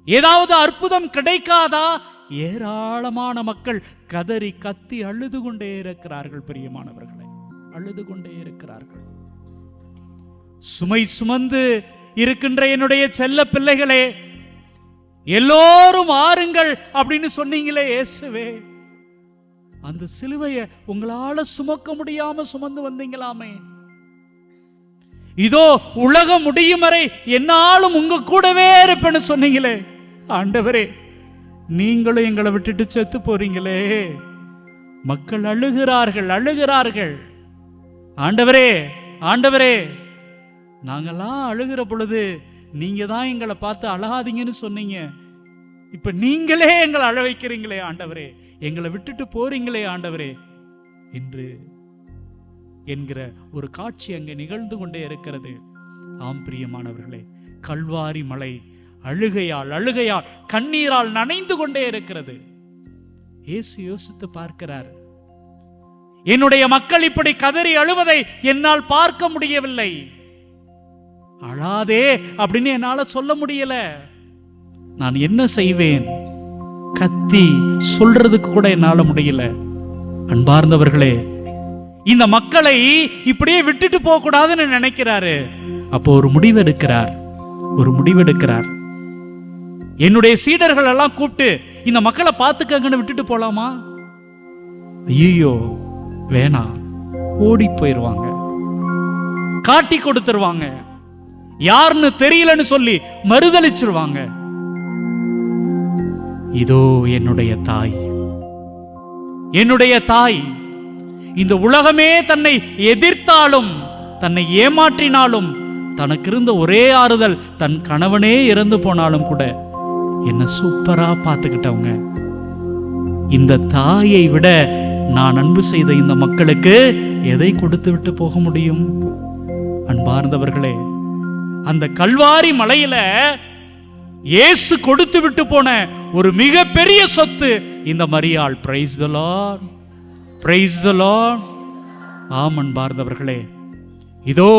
ஏதாவது அற்புதம் கிடைக்காதா? ஏராளமான மக்கள் கதறி கத்தி அழுது கொண்டே இருக்கிறார்கள். பிரியமானவர்களை, அழுது கொண்டே இருக்கிறார்கள். சுமை சுமந்து இருக்கின்ற என்னுடைய செல்ல பிள்ளைகளே, எல்லோரும் ஆறுங்கள் அப்படின்னு சொன்னீங்களே இயேசுவே, அந்த சிலுவையை உங்களால சுமக்க முடியாம சுமந்து வந்தீங்களாமே. இதோ உலகம் முடியும் வரை என்னாலும் உங்க கூடவே இருப்பேன்னு சொன்னீங்களே. ஆண்டவரே, நீங்களும் எங்களை விட்டுட்டு செத்து போறீங்களே. மக்கள் அழுகிறார்கள், அழுகிறார்கள். ஆண்டவரே, ஆண்டவரே, நாங்கெல்லாம் அழுகிற பொழுது நீங்க தான் எங்களை பார்த்து அழாதீங்கன்னு சொன்னீங்க. இப்ப நீங்களே எங்களை அழ வைக்கிறீங்களே ஆண்டவரே, எங்களை விட்டுட்டு போறீங்களே ஆண்டவரே என்று என்கிற ஒரு காட்சி அங்கே நிகழ்ந்து கொண்டே இருக்கிறது. ஆம் பிரியமானவர்களே, கல்வாரி மலை அழுகையால் அழுகையால் கண்ணீரால் நனைந்து கொண்டே இருக்கிறது. இயேசு யோசித்து பார்க்கிறார். என்னுடைய மக்கள் இப்படி கதறி அழுவதை என்னால் பார்க்க முடியவில்லை. அழாதே அப்படின்னு என்னால சொல்ல முடியல. நான் என்ன செய்வேன்? கத்தி சொல்றதுக்கு கூட என்னால முடியல. அன்பார்ந்தவர்களே, இந்த மக்களை இப்படியே விட்டுட்டு போக கூடாதுன்னு நினைக்கிறாரு. அப்போ ஒரு முடிவெடுக்கிறார், ஒரு முடிவெடுக்கிறார். என்னுடைய சீடர்கள் எல்லாம் கூப்பிட்டு இந்த மக்களை பார்த்துக்கங்கன்னு விட்டுட்டு போலாமா? ஐயோ வேணாம், ஓடி போயிருவாங்க, காட்டி கொடுத்துருவாங்க, யாருன்னு தெரியலன்னு சொல்லி மறுதலிச்சிருவாங்க. இதோ என்னுடைய தாய், என்னுடைய தாய், இந்த உலகமே தன்னை எதிர்த்தாலும் தன்னை ஏமாற்றினாலும் தனக்கு இருந்த ஒரே ஆறுதல் தன் கணவனே இறந்து போனாலும் கூட என்ன சூப்பரா பார்த்துக்கிட்டவங்க. இந்த தாயை விட நான் அன்பு செய்த இந்த மக்களுக்கு எதை கொடுத்து விட்டு போக முடியும்? அன்பார்ந்தவர்களே, அந்த கல்வாரி மலையில இயேசு கொடுத்து விட்டு போன ஒரு மிகப்பெரிய சொத்து இந்த மரியாள். Price the Lord, price the Lord. ஆம் அன்பார்ந்தவர்களே, இதோ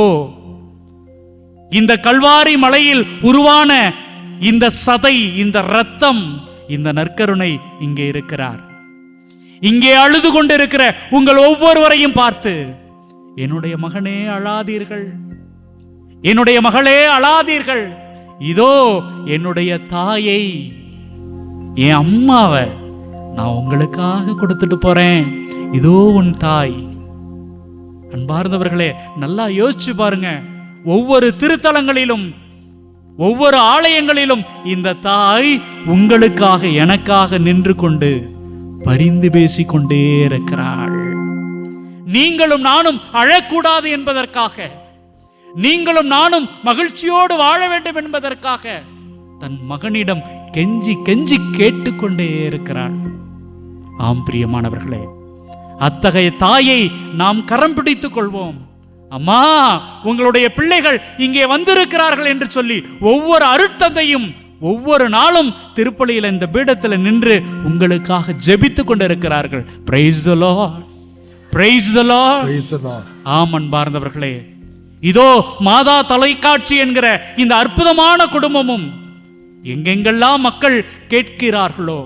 இந்த கல்வாரி மலையில் உருவான இந்த சதை, இந்த இரத்தம், இந்த நற்கருணை இங்கே இருக்கிறார். இங்கே அழுது கொண்டிருக்கிற உங்கள் ஒவ்வொருவரையும் பார்த்து, என்னுடைய மகனே அழாதீர்கள், என்னுடைய மகளே அழாதீர்கள், இதோ என்னுடைய தாயை, என் அம்மாவை நான் உங்களுக்காக கொடுத்துட்டு போறேன், இதோ உன் தாய். அன்பார்ந்தவர்களே, நல்லா யோசிச்சு பாருங்க. ஒவ்வொரு திருத்தலங்களிலும், ஒவ்வொரு ஆலயங்களிலும் இந்த தாய் உங்களுக்காக எனக்காக நின்று கொண்டு பரிந்து பேசிக்கொண்டே இருக்கிறாள். நீங்களும் நானும் அழக்கூடாது என்பதற்காக, நீங்களும் நானும் மகிழ்ச்சியோடு வாழ வேண்டும் என்பதற்காக தன் மகனிடம் கெஞ்சி கெஞ்சி கேட்டுக்கொண்டே இருக்கிறாள். ஆம் பிரியமானவர்களே, அத்தகைய தாயை நாம் கரம் பிடித்துக் கொள்வோம். அம்மா, உங்களுடைய பிள்ளைகள் இங்கே வந்திருக்கிறார்கள் என்று சொல்லி ஒவ்வொரு அருட்தந்தையும் ஒவ்வொரு நாளும் திருப்பலியில் இந்த பீடத்தில் நின்று உங்களுக்காக ஜெபித்துக் கொண்டிருக்கிறார்கள். Price the Lord, price the Lord. ஆம் அன்பார்ந்தவர்களே, இதோ மாதா தொலைக்காட்சி என்கிற இந்த அற்புதமான குடும்பமும் எங்கெங்கெல்லாம் மக்கள் கேட்கிறார்களோ,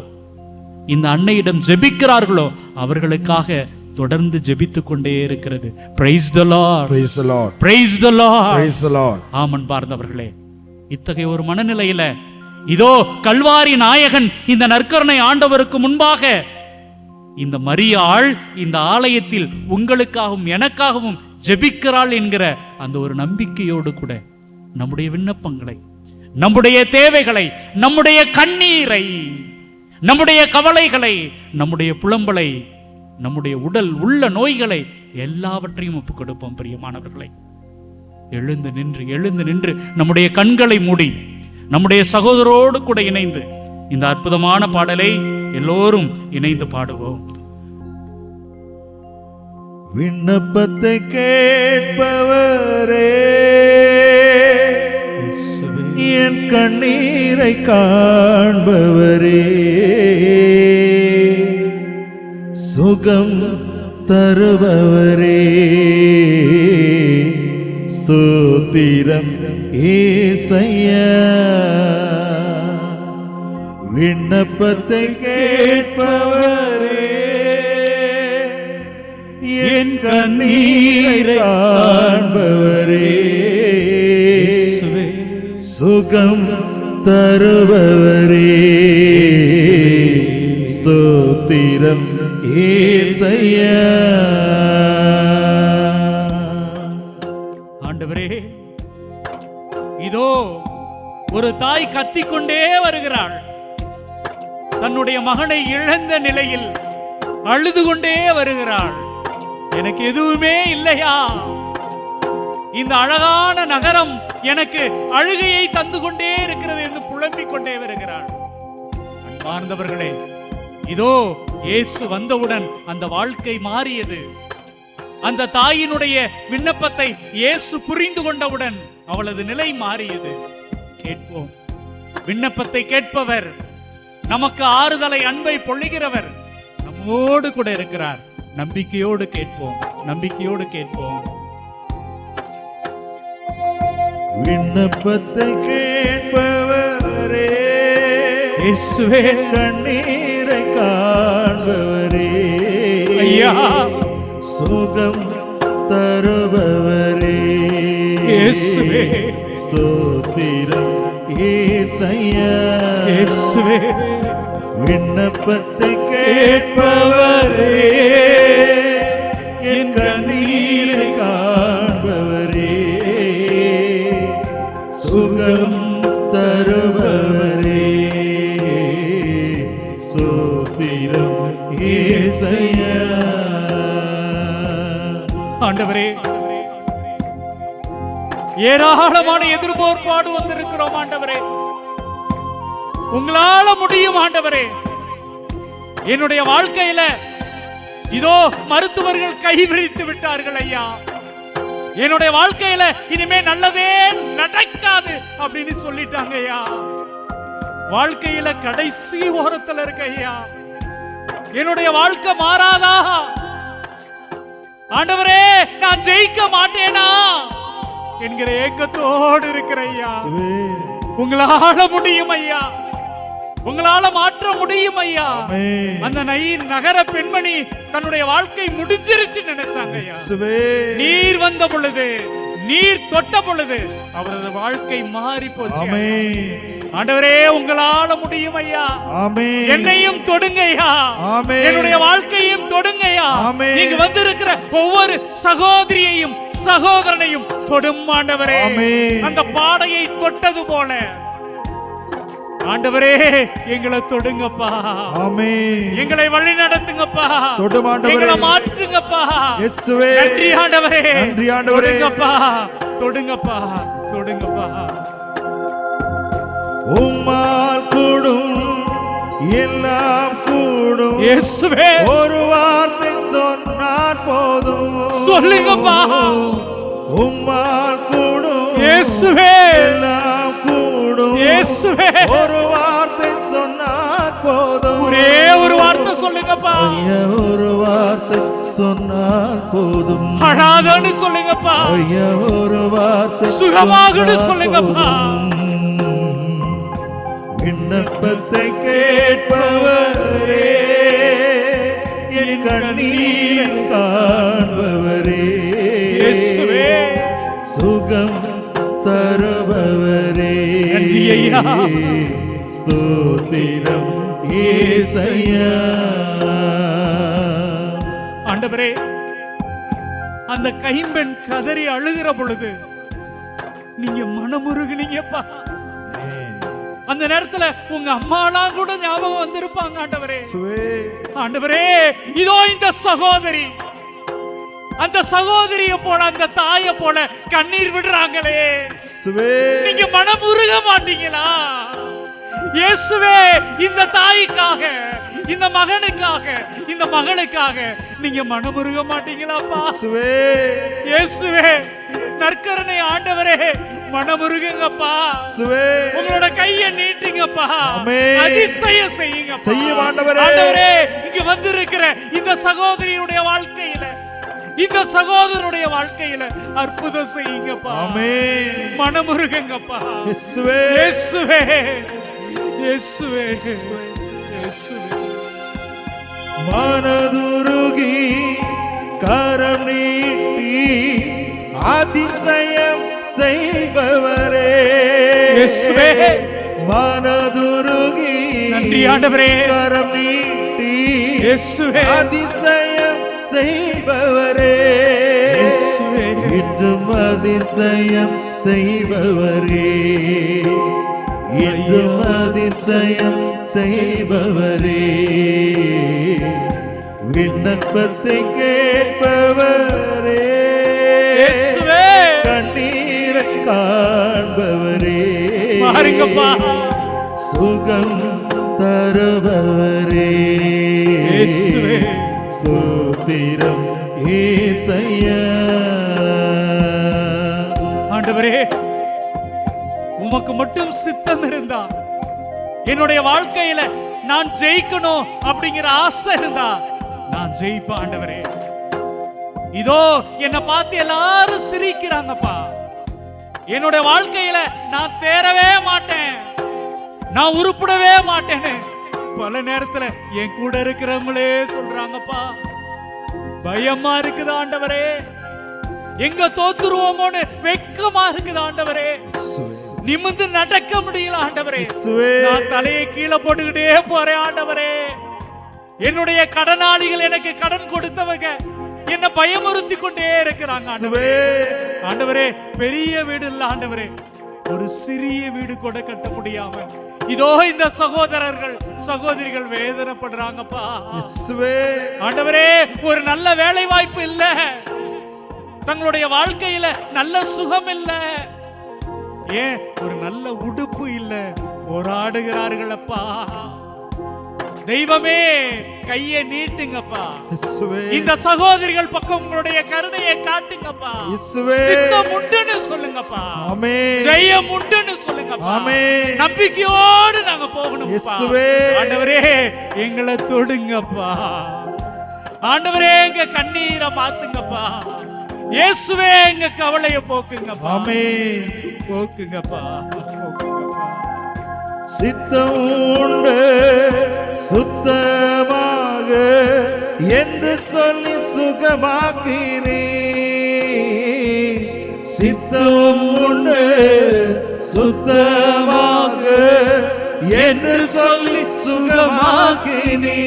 இந்த அன்னையிடம் ஜெபிக்கிறார்களோ, அவர்களுக்காக தொடர்ந்து ஜெபித்துக் கொண்டே இருக்கிறது. Price the Lord, Praise the Lord. Price the Lord. Praise the Lord. Amen பார்ந்தவர்களே, இத்தகைய ஒரு மனநிலையில இதோ கல்வாரி நாயகன் இந்த நற்கருணை ஆண்டவருக்கு முன்பாக இந்த மரியாள் இந்த ஆலயத்தில் உங்களுக்காகவும் எனக்காகவும் ஜெபிக்கிறாள் என்கிற அந்த ஒரு நம்பிக்கையோடு கூட நம்முடைய விண்ணப்பங்களை, நம்முடைய தேவைகளை, நம்முடைய கண்ணீரை, நம்முடைய கவலைகளை, நம்முடைய புலம்பலை, நம்முடைய உடல் உள்ள நோய்களை எல்லாவற்றையும் ஒப்புக் கொடுப்போம். பிரியமானவர்களை, எழுந்து நின்று நம்முடைய கண்களை மூடி நம்முடைய சகோதரோடு கூட இணைந்து இந்த அற்புதமான பாடலை எல்லோரும் இணைந்து பாடுவோம். விண்ணப்பத்தை கேட்பவரே, என் கண்ணீரை காண்பவரே, சுகம் தருபவரே, ஸ்தோத்திரம் ஏசையா. விண்ணப்பத்தை கேட்பவரே, என் கண்ணீரை காண்பவரே, சுகம் தருபவரே, ஸ்தோத்திரம் ஏசையா. ஆண்டவரே, இதோ ஒரு தாய் கத்திக்கொண்டே வருகிறாள். தன்னுடைய மகனை இழந்த நிலையில் அழுது கொண்டே வருகிறாள். எனக்கு எதுவுமே இல்லையா? இந்த அழகான நகரம் எனக்கு அழுகையை தந்து கொண்டே இருக்கிறது என்று புலம்பிக் கொண்டே வருகிறாள். அன்பார்ந்தவர்களே, இதோ இயேசு வந்தவுடன் அந்த வாழ்க்கை மாறியது. அந்த தாயினுடைய விண்ணப்பத்தை இயேசு புரிந்து கொண்டவுடன் அவளது நிலை மாறியது. கேட்போம். விண்ணப்பத்தை கேட்பவர், நமக்கு ஆறுதலை அன்பை பொழிகிறவர் நம்மோடு கூட இருக்கிறார். நம்பிக்கையோடு கேட்போம், நம்பிக்கையோடு கேட்போம். விண்ணப்பத்தை கேட்பவரே, இயேசுவே, கண்ணீரை காண்பவரே, ஐயா, சுகம் தருபவரே, இயேசுவே, ஸ்தோத்திரம் ஏசையா. இயேசுவே, விண்ணப்பத்தை கேட்பவரே, என் கண்ணீரை காண்பவரே, சுகம் தருபவரே, ஸ்தோத்திரம் ஏசையா. ஆண்டவரே, ஏராளமான எதிர்பார்ப்பாடு வந்திருக்கிறோம். ஆண்டவரே, உங்களால முடியும். ஆண்டவரே, என்னுடைய வாழ்க்கையில இதோ மருத்துவர்கள் கைவிரித்து விட்டார்கள் ஐயா. என்னுடைய வாழ்க்கையில இனிமே நல்லதே நடக்காது அப்படின்னு சொல்லிட்டாங்க ஐயா. வாழ்க்கையில கடைசி ஓரத்தில் இருக்க ஐயா. என்னுடைய வாழ்க்கை மாறாதா? ஆண்டவரே, நான் ஜெயிக்க மாட்டேனா என்கிற ஏக்கத்தோடு இருக்கிற ஐயா. உங்களால முடியும் ஐயா, உங்களால மாற்ற முடியும் ஐயா. அந்த நகர பெண்மணி தன்னுடைய வாழ்க்கை முடிஞ்சிருச்சு நினைச்சாங்க ஐயா. நீர் வந்த பொழுது, நீர் தொட்ட பொழுது அவரது வாழ்க்கை மாறி போச்சு. ஆமென். ஆண்டவரே, உங்களால முடியும் ஐயா. ஆமென். என்னையும் தொடுங்க ஐயா. ஆமென். என்னுடைய வாழ்க்கையையும் தொடுங்க ஐயா. ஆமென். நீங்க வந்திருக்கிற ஒவ்வொரு சகோதரியையும் சகோதரனையும் தொடும் ஆண்டவரே. ஆமென். அந்த பாடையை தொட்டது போல ஆண்டவரே எங்களை தொடுங்கப்பா. ஆமென். எங்களை வழி நடத்துங்கப்பா. தொடும் ஆண்டவரே. எங்களை மாற்றுங்கப்பா. இயேசுவே. நன்றி ஆண்டவரே. நன்றி ஆண்டவரே. தொடுங்கப்பா, தொடுங்கப்பா, தொடுங்கப்பா. உம்மால் கூடும் எல்லாம் கூடும். இயேசுவே, ஒரு வார்த்தை சொன்னால் போதும். சொல்லுங்கப்பா. உம்மால் கூடும் இயேசுவே, எல்லாம் கூடும். இயேசுவே, ஒரு வார்த்தை சொன்னால் போதும். ஒரே ஒரு வார்த்தை சொல்லுங்கப்பா. ஐயா, ஒரு வார்த்தை சொன்னால் போதும். அழாதன்னு சொல்லுங்கப்பா. ஐயா, ஒரு வார்த்தை சுகமாகுன்னு சொன்னால் சொல்லுங்கப்பா. போதும். விண்ணப்பத்தை கேட்பவரே, என் கண்ணீரை காண்பவரே, இயேசுவே, சுகம் தருபவரே, நன்றி ஐயா. ஸ்தோத்திரம் ஏசையா. ஆண்டவரே, அந்த கைம்பெண் கதறி அழுகிற பொழுது நீங்க மனமுருகுனீங்கப்பா. அந்த நேரத்துல உங்க அம்மாலாம் கூட ஞாபகம் வந்திருப்பாங்க ஆண்டவரே. ஆண்டவரே, இதோ இந்த சகோதரி, அந்த சகோதரிய போல, அந்த தாய போல கண்ணீர் விடுறாங்களே, நீங்க மனமுருக மாட்டீங்களா? இயேசுவே, இந்த தாய்க்காக, இந்த மகனுக்காக, இந்த மகளுக்காக நீங்க மனமுருக மாட்டீங்களாப்பா? இயேசுவே, நற்கருணை ஆண்டவரே, மனமுருகுங்கப்பா. உங்களோட கையை நீட்டுங்கப்பா. அதிசயம் செய்யுங்க. செய்யும் ஆண்டவரே. ஆண்டவரே, இங்க வந்திருக்கிற இந்த சகோதரியுடைய வாழ்க்கையில, இந்த சகோதரனுடைய வாழ்க்கையில அற்புதம் செய்யுங்கப்பா. மனமுருகுங்கப்பா. இயேசுவே, இயேசுவே, இயேசுவே, இயேசுவே. மனதுருகி கரம் நீட்டி அதிசயம் செய்பவரே, இயேசுவே, மனதுருகி நன்றி ஆண்டவரே. கரம் நீட்டி இயேசுவே, அதிசயம் செய்பவரே, இயேசுவே, இன்றும் அதிசயம் செய்பவரே, இன்றும் அதிசயம் செய்பவரே, விண்ணப்பத்தை கேட்பவரே, இயேசுவே, கண்ணீரை காண்பவரே, பாருங்கப்பா. சுகம் தருபவரே, இயேசுவே, ஸ்தோத்திரம் ஏசையா. ஆண்டவரே, உமக்கு மட்டும் சித்தம் இருந்தா, என்னுடைய வாழ்க்கையில நான் ஜெயிக்கணும் அப்படிங்கிற ஆசை இருந்தா நான் ஜெயிப்பேன் ஆண்டவரே. இதோ என்னை பார்த்து எல்லாரும் சிரிக்கிறாங்கப்பா. என்னுடைய வாழ்க்கையில நான் தேரவே மாட்டேன், நான் உருப்படவே மாட்டேன்னு பல நேரத்துல என் கூட இருக்கிறவங்களே சொல்றாங்கப்பா. பயமா இருக்குது ஆண்டவரே, எங்க தோத்துருவோமோன்னு வெட்கமா இருக்குது ஆண்டவரே. நிமிர்ந்து நடக்க முடியல ஆண்டவரே. நான் தலையை கீழே போட்டுக்கிட்டே போறேன் ஆண்டவரே. என்னுடைய கடனாளிகள், எனக்கு கடன் கொடுத்தவங்க என்ன பயமுறுத்தி கொண்டே இருக்கிறாங்க ஆண்டவரே. ஆண்டவரே, பெரிய வீடு இல்ல ஆண்டவரே, ஒரு சிறிய வீடு கூட கட்ட முடியாம இதோ இந்த சகோதரர்கள் சகோதரிகள் வேதனைப்படுறாங்கப்பா. ஆண்டவரே, ஒரு நல்ல வேலை வாய்ப்பு இல்ல, தங்களுடைய வாழ்க்கையில நல்ல சுகம் இல்ல, ஏன் ஒரு நல்ல உடுப்பு இல்ல, போராடுகிறார்கள் அப்பா. தெய்வமே, கையை நீட்டுங்கப்பா. இந்த சகோதரிகள் பக்கம் உங்களுடைய கருணையை காட்டுங்கப்பா. சித்தம் உண்டுன்னு சொல்லுங்கப்பா. ஜெயம் உண்டுன்னு சொல்லுங்கப்பா. நம்பிக்கையோடு நாங்க போகணும். ஆண்டவரே, எங்களை தொடுங்கப்பா. ஆண்டவரே, எங்க கண்ணீரை மாத்துங்கப்பா. இயேசுவே, எங்க கவலையை போக்குங்கப்பா. போக்குங்கப்பா, போக்குங்கப்பா. சித்தம் உண்டு சுத்தமாக என்று சொல்லி சுகமாக்கினே, சித்தம் உண்டு சுத்தமாக என்று சொல்லி சுகமாக்கினி.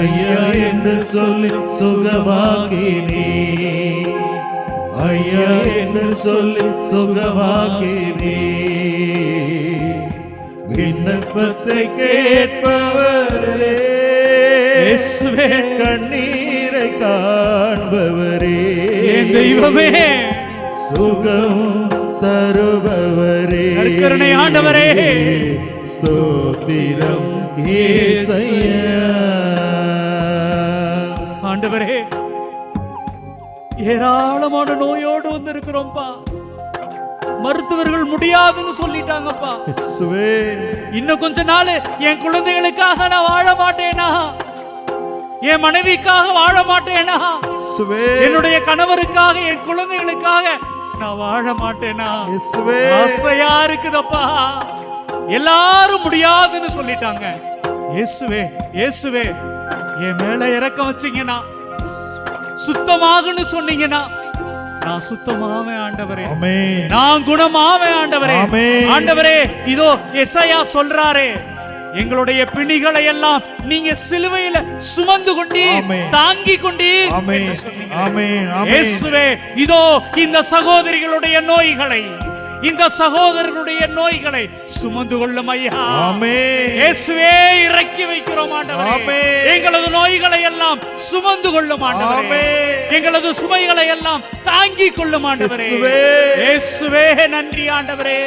ஐயா என்று சொல்லி சுகமாக்கினி. ஐயா என்று சொல்லி சுகமாக்கினி. விண்ணப்பத்தை கேட்பவரே, இயேசுவே, கண்ணீரை காண்பவரே, என் தெய்வமே, சுகம் தருபவரே, நற்கருணை ஆண்டவரே, ஸ்தோத்திரம் இயேசையா. ஆண்டவரே, ஏராளமான நோயோடு வந்திருக்கிறோம்ப்பா. மருத்துவர்கள் முடியாதுன்னு சொல்லிட்டாங்கப்பா. இயேசுவே, இன்னும் கொஞ்ச நாள் என் குழந்தைகளுக்காக நான் வாழ மாட்டேனா? என் மனைவிக்காக வாழ மாட்டேனா? இயேசுவே, என்னுடைய கணவருக்காக, என் குழந்தைகளுக்காக நான் வாழ மாட்டேனா? இயேசுவே, ஆசையா இருக்குதப்பா. எல்லாரும் முடியாதுன்னு சொல்லிட்டாங்க. இயேசுவே, இயேசுவே, என் மேல இறக்கம் வச்சீங்கன்னா, சுத்தமாகுன்னு சொன்னீங்கன்னா நான் சுத்தமாவேன் ஆண்டவரே. ஆமென். நான் குணமாவேன் ஆண்டவரே. ஆமென். ஆண்டவரே, இதோ எசாயா சொல்றாரே, எங்களுடைய பிணிகளை எல்லாம் நீங்க சிலுவையில சுமந்து கொண்டீர், ஆமென். தாங்கி கொண்டீர் ஆமென். என்று சொன்னீங்க. ஆமென். ஆமென். இயேசுவே, இதோ இந்த சகோதரிகளுடைய நோய்களை, இந்த சகோதரர்களுடைய நோய்களை சுமந்து கொள்ளும் ஐயா. ஆமென். இயேசுவே, இறக்கி வைக்கிறோம் ஆண்டவரே. ஆமென். எங்களது நோய்களை எல்லாம் சுமந்து கொள்ளும் ஆண்டவரே. ஆமென். எங்களது சுமைகளை எல்லாம் தாங்கி கொள்ளும் ஆண்டவரே. இயேசுவே. இயேசுவே, நன்றி ஆண்டவரே.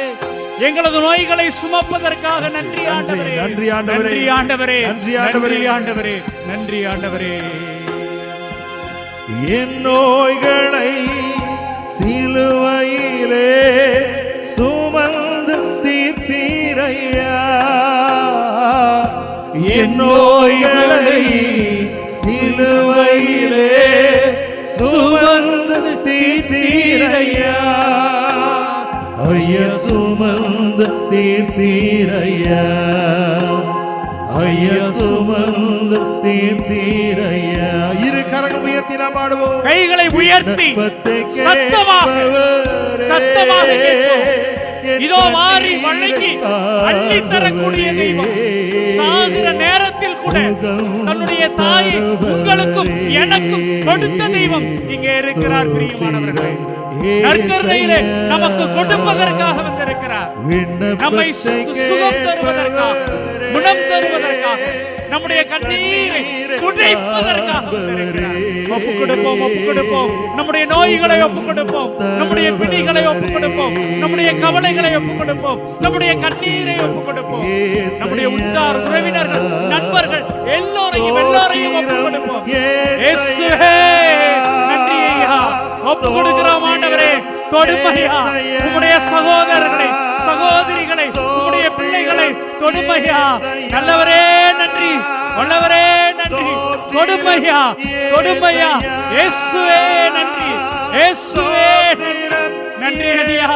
எங்களது நோய்களை சுமப்பதற்காக நன்றி ஆண்டவரே. நன்றி ஆண்டவரே. நன்றி ஆண்டவரே. நன்றி ஆண்டவரே. நன்றி ஆண்டவரே. நன்றி ஆண்டவரே. என் நோய்களை சிலுவையிலே சுமந்து தீர்த்தீரையா. என் நோய்களை சிலுவையிலே சுமந்து தீர்த்தீரையா. ஐயா சுமந்து தீர்த்தீரையா. ஐயா சுமந்து தீர்த்தீரையா. இரு கரங்கள் உயர்த்தி நாம் பாடுவோம். கைகளை உயர்த்தி சத்தமாக சத்தமாக கேட்போம். இதோ வாரி வழங்கி அள்ளி தரக்கூடிய தெய்வம், சாகிற நேரத்தில் கூட தன்னுடைய தாயை உங்களுக்கும் எனக்கும் கொடுத்த தெய்வம் இங்கே இருக்கிறார். பிரியமானவர்களே, நற்கருணையிலே நமக்கு கொடுப்பதற்காக வந்திருக்கிறார். நம்மை சுகம் தருவதற்காக, குணம் தருவதற்காக, நம்முடைய கண்ணீரை துடைப்பதற்காக வந்திருக்கிறார். ஒப்பு கொடுப்போம், ஒப்பு கொடுப்போம். நம்முடைய நோய்களை ஒப்பு கொடுப்போம், நம்முடைய பிணிகளை ஒப்பு கொடுப்போம், நம்முடைய கவலைகளை ஒப்பு கொடுப்போம், நம்முடைய கண்ணீரை ஒப்பு கொடுப்போம். நம்முடைய உற்றார் உறவினர்கள், நண்பர்கள் எல்லோரையும் ஒப்பு கொடுப்போம். இயேசுவே, நன்றி ஐயா. ஒப்பு கொடுக்கிறோம் ஆண்டவரே. தொடுமையா உம்முடைய சகோதரர்களை, சகோதரிகளை, உம்முடைய பிள்ளைகளை தொடுமையா. நல்லவரே நன்றி, வல்லவரே நன்றி. தொடுமையா, தொடுமையா. இயேசுவே நன்றி, இயேசுவே நன்றி ஐயா,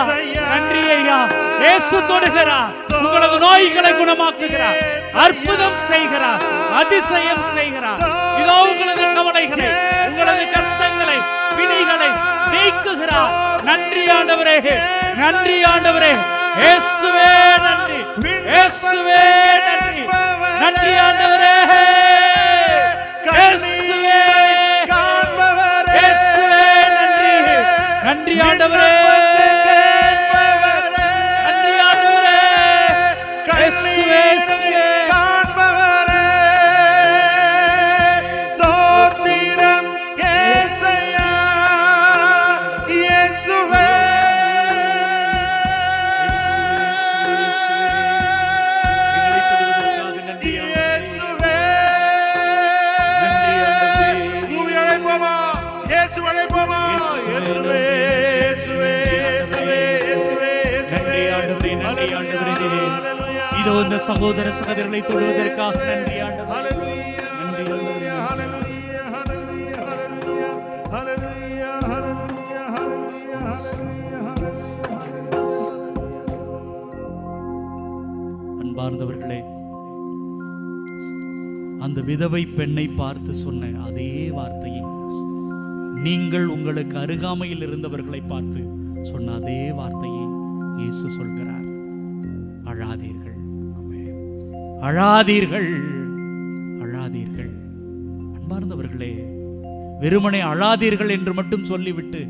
நன்றி ஐயா. இயேசு தொடுகிறார், உங்களது நோய்களை குணமாக்குகிறார், அற்புதம் செய்கிறார், அதிசயம் செய்கிறார். இதோ உங்களது கவலைகளை, உங்களது கஷ்டங்களை, பிணிகளை நீக்குகிறார். நன்றி ஆண்டவரே, நன்றி ஆண்டவரே. இயேசுவே நன்றி, இயேசுவே நன்றி, நன்றி ஆண்டவரே. இயேசுவே, இயேசுவே நன்றி, நன்றி ஆண்டவரே, நன்றி ஆண்டவரே. இயேசுவே, ஸ்தோத்திரம் இயேசையா. இயேசுவே, இயேசுவே. பூமி அழைப்போமா? இயேசு அழைப்போமா? இயேசுவே, இயேசுவே, இயேசுவே, இயேசுவே, இயேசுவே. ஹல்லேலூயா. இதோ இந்த சகோதர சகோதரர்களை தொடுவதற்காக நன்றி ஆண்டவரே. ஹல்லேலூயா, ஹல்லேலூயா, ஹல்லேலூயா, ஹல்லேலூயா, ஹல்லேலூயா, ஹல்லேலூயா, ஹல்லேலூயா, ஹல்லேலூயா. அன்பார்ந்தவர்களே, அந்த விதவை பெண்ணை பார்த்து சொன்ன அதே வார்த்தையை நீங்கள் உங்களுக்கு அருகாமையில் இருந்தவர்களை பார்த்து சொன்ன அதே வார்த்தையை இயேசு சொல்கிறார். அழாதீர்கள், அழாதீர்கள், அழாதீர்கள். அன்பார்ந்தவர்களே, வெறுமனே அழாதீர்கள் என்று மட்டும் சொல்லிவிட்டு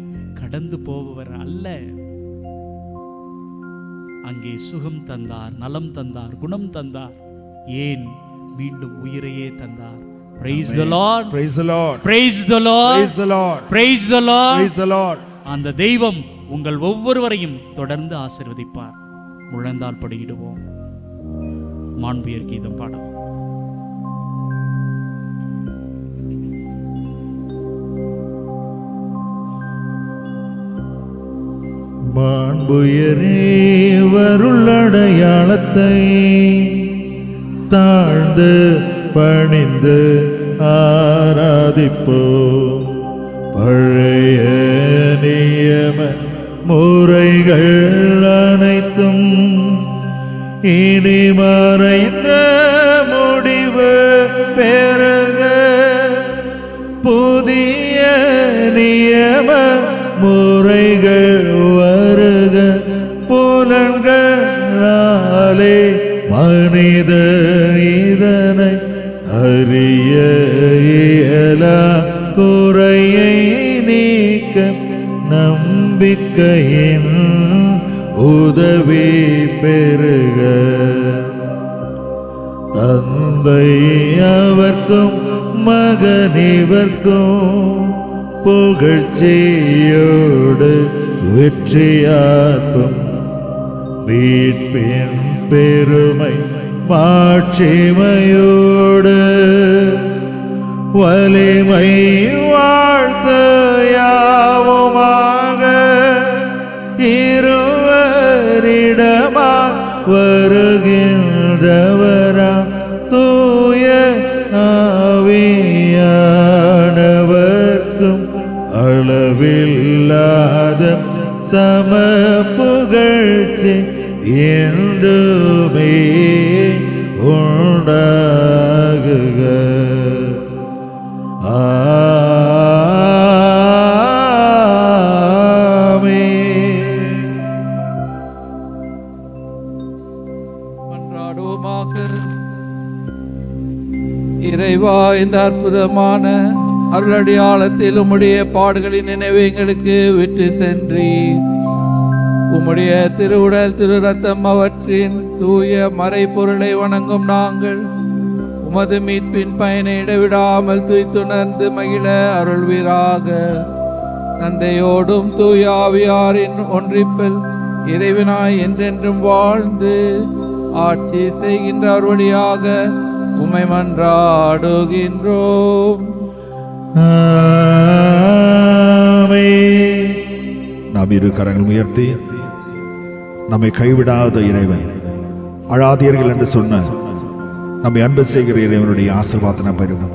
கடந்து போபவர் அல்ல. அங்கே சுகம் தந்தார், நலம் தந்தார், குணம் தந்தார். ஏன் மீண்டும் உயிரையே தந்தார். Praise the Lord. Praise the Lord. Praise the Lord. Praise the Lord. Praise the Lord. Praise the Lord. அந்த தெய்வம் உங்கள் ஒவ்வொருவரையும் தொடர்ந்து ஆசீர்வதிப்பார். முழந்தால் படியிடுவோம், மாண்பியர் கீதம் பாடுவோம். மாண்புயரே வருளடையாளத்தை தாழ்ந்து பணிந்து ஆராதிப்போம். பழைய நியம முறைகள் அனைத்தும் இனி மறைந்த முடிவு பெறுக. புதிய நியம முறைகள் வருக. புலன்களாலே மனித இதனை அறிய இயலா. குறையை நீக்க நம்பிக்கையின் உதவி பெறுக. தந்தை அவர்க்கும் மகனிவர்க்கும் புகழ்ச்சியோடு வெற்றியார்ப்பும். மீட்பின் பெருமை மாட்சிமையோடு வலிமை வாழ்த்து யாவுமாக. இருவரிடமா வருகின்றவராம் தூய ஆவியானவர்க்கும் அளவில்லாத சம புகழ்ச்சி என்றுமே உண்டாகுக. ஆமென். மன்றாடுவோமாக. இறைவா, இந்த அற்புதமான அருளடையாளத்தில் உம்முடைய பாடுகளின் நினைவை எங்களுக்கு விட்டு சென்றீர். உம்முடைய திருவுடல் திரு ரத்தம் அவற்றின் தூய மறைபொருளை வணங்கும் நாங்கள் உமது மீட்பின் பயனை இடைவிடாமல் துய்த்துணர்ந்து மகிழ அருள்வீராக. தந்தையோடும் தூய ஆவியாரின் ஒன்றிப்பில் இறைவனாய் என்றென்றும் வாழ்ந்து ஆட்சி செய்கின்றார் வழியாக உம்மை மன்றாடுகின்றோம். ஆமென். நாம் இரு கரங்கள் உயர்த்தி நம்மை கைவிடாத இறைவன், அழாதீர்கள் என்று சொன்ன நம்மை அன்பு செய்கிற இறைவனுடைய ஆசீர்வாதத்தை பெறுவோம்.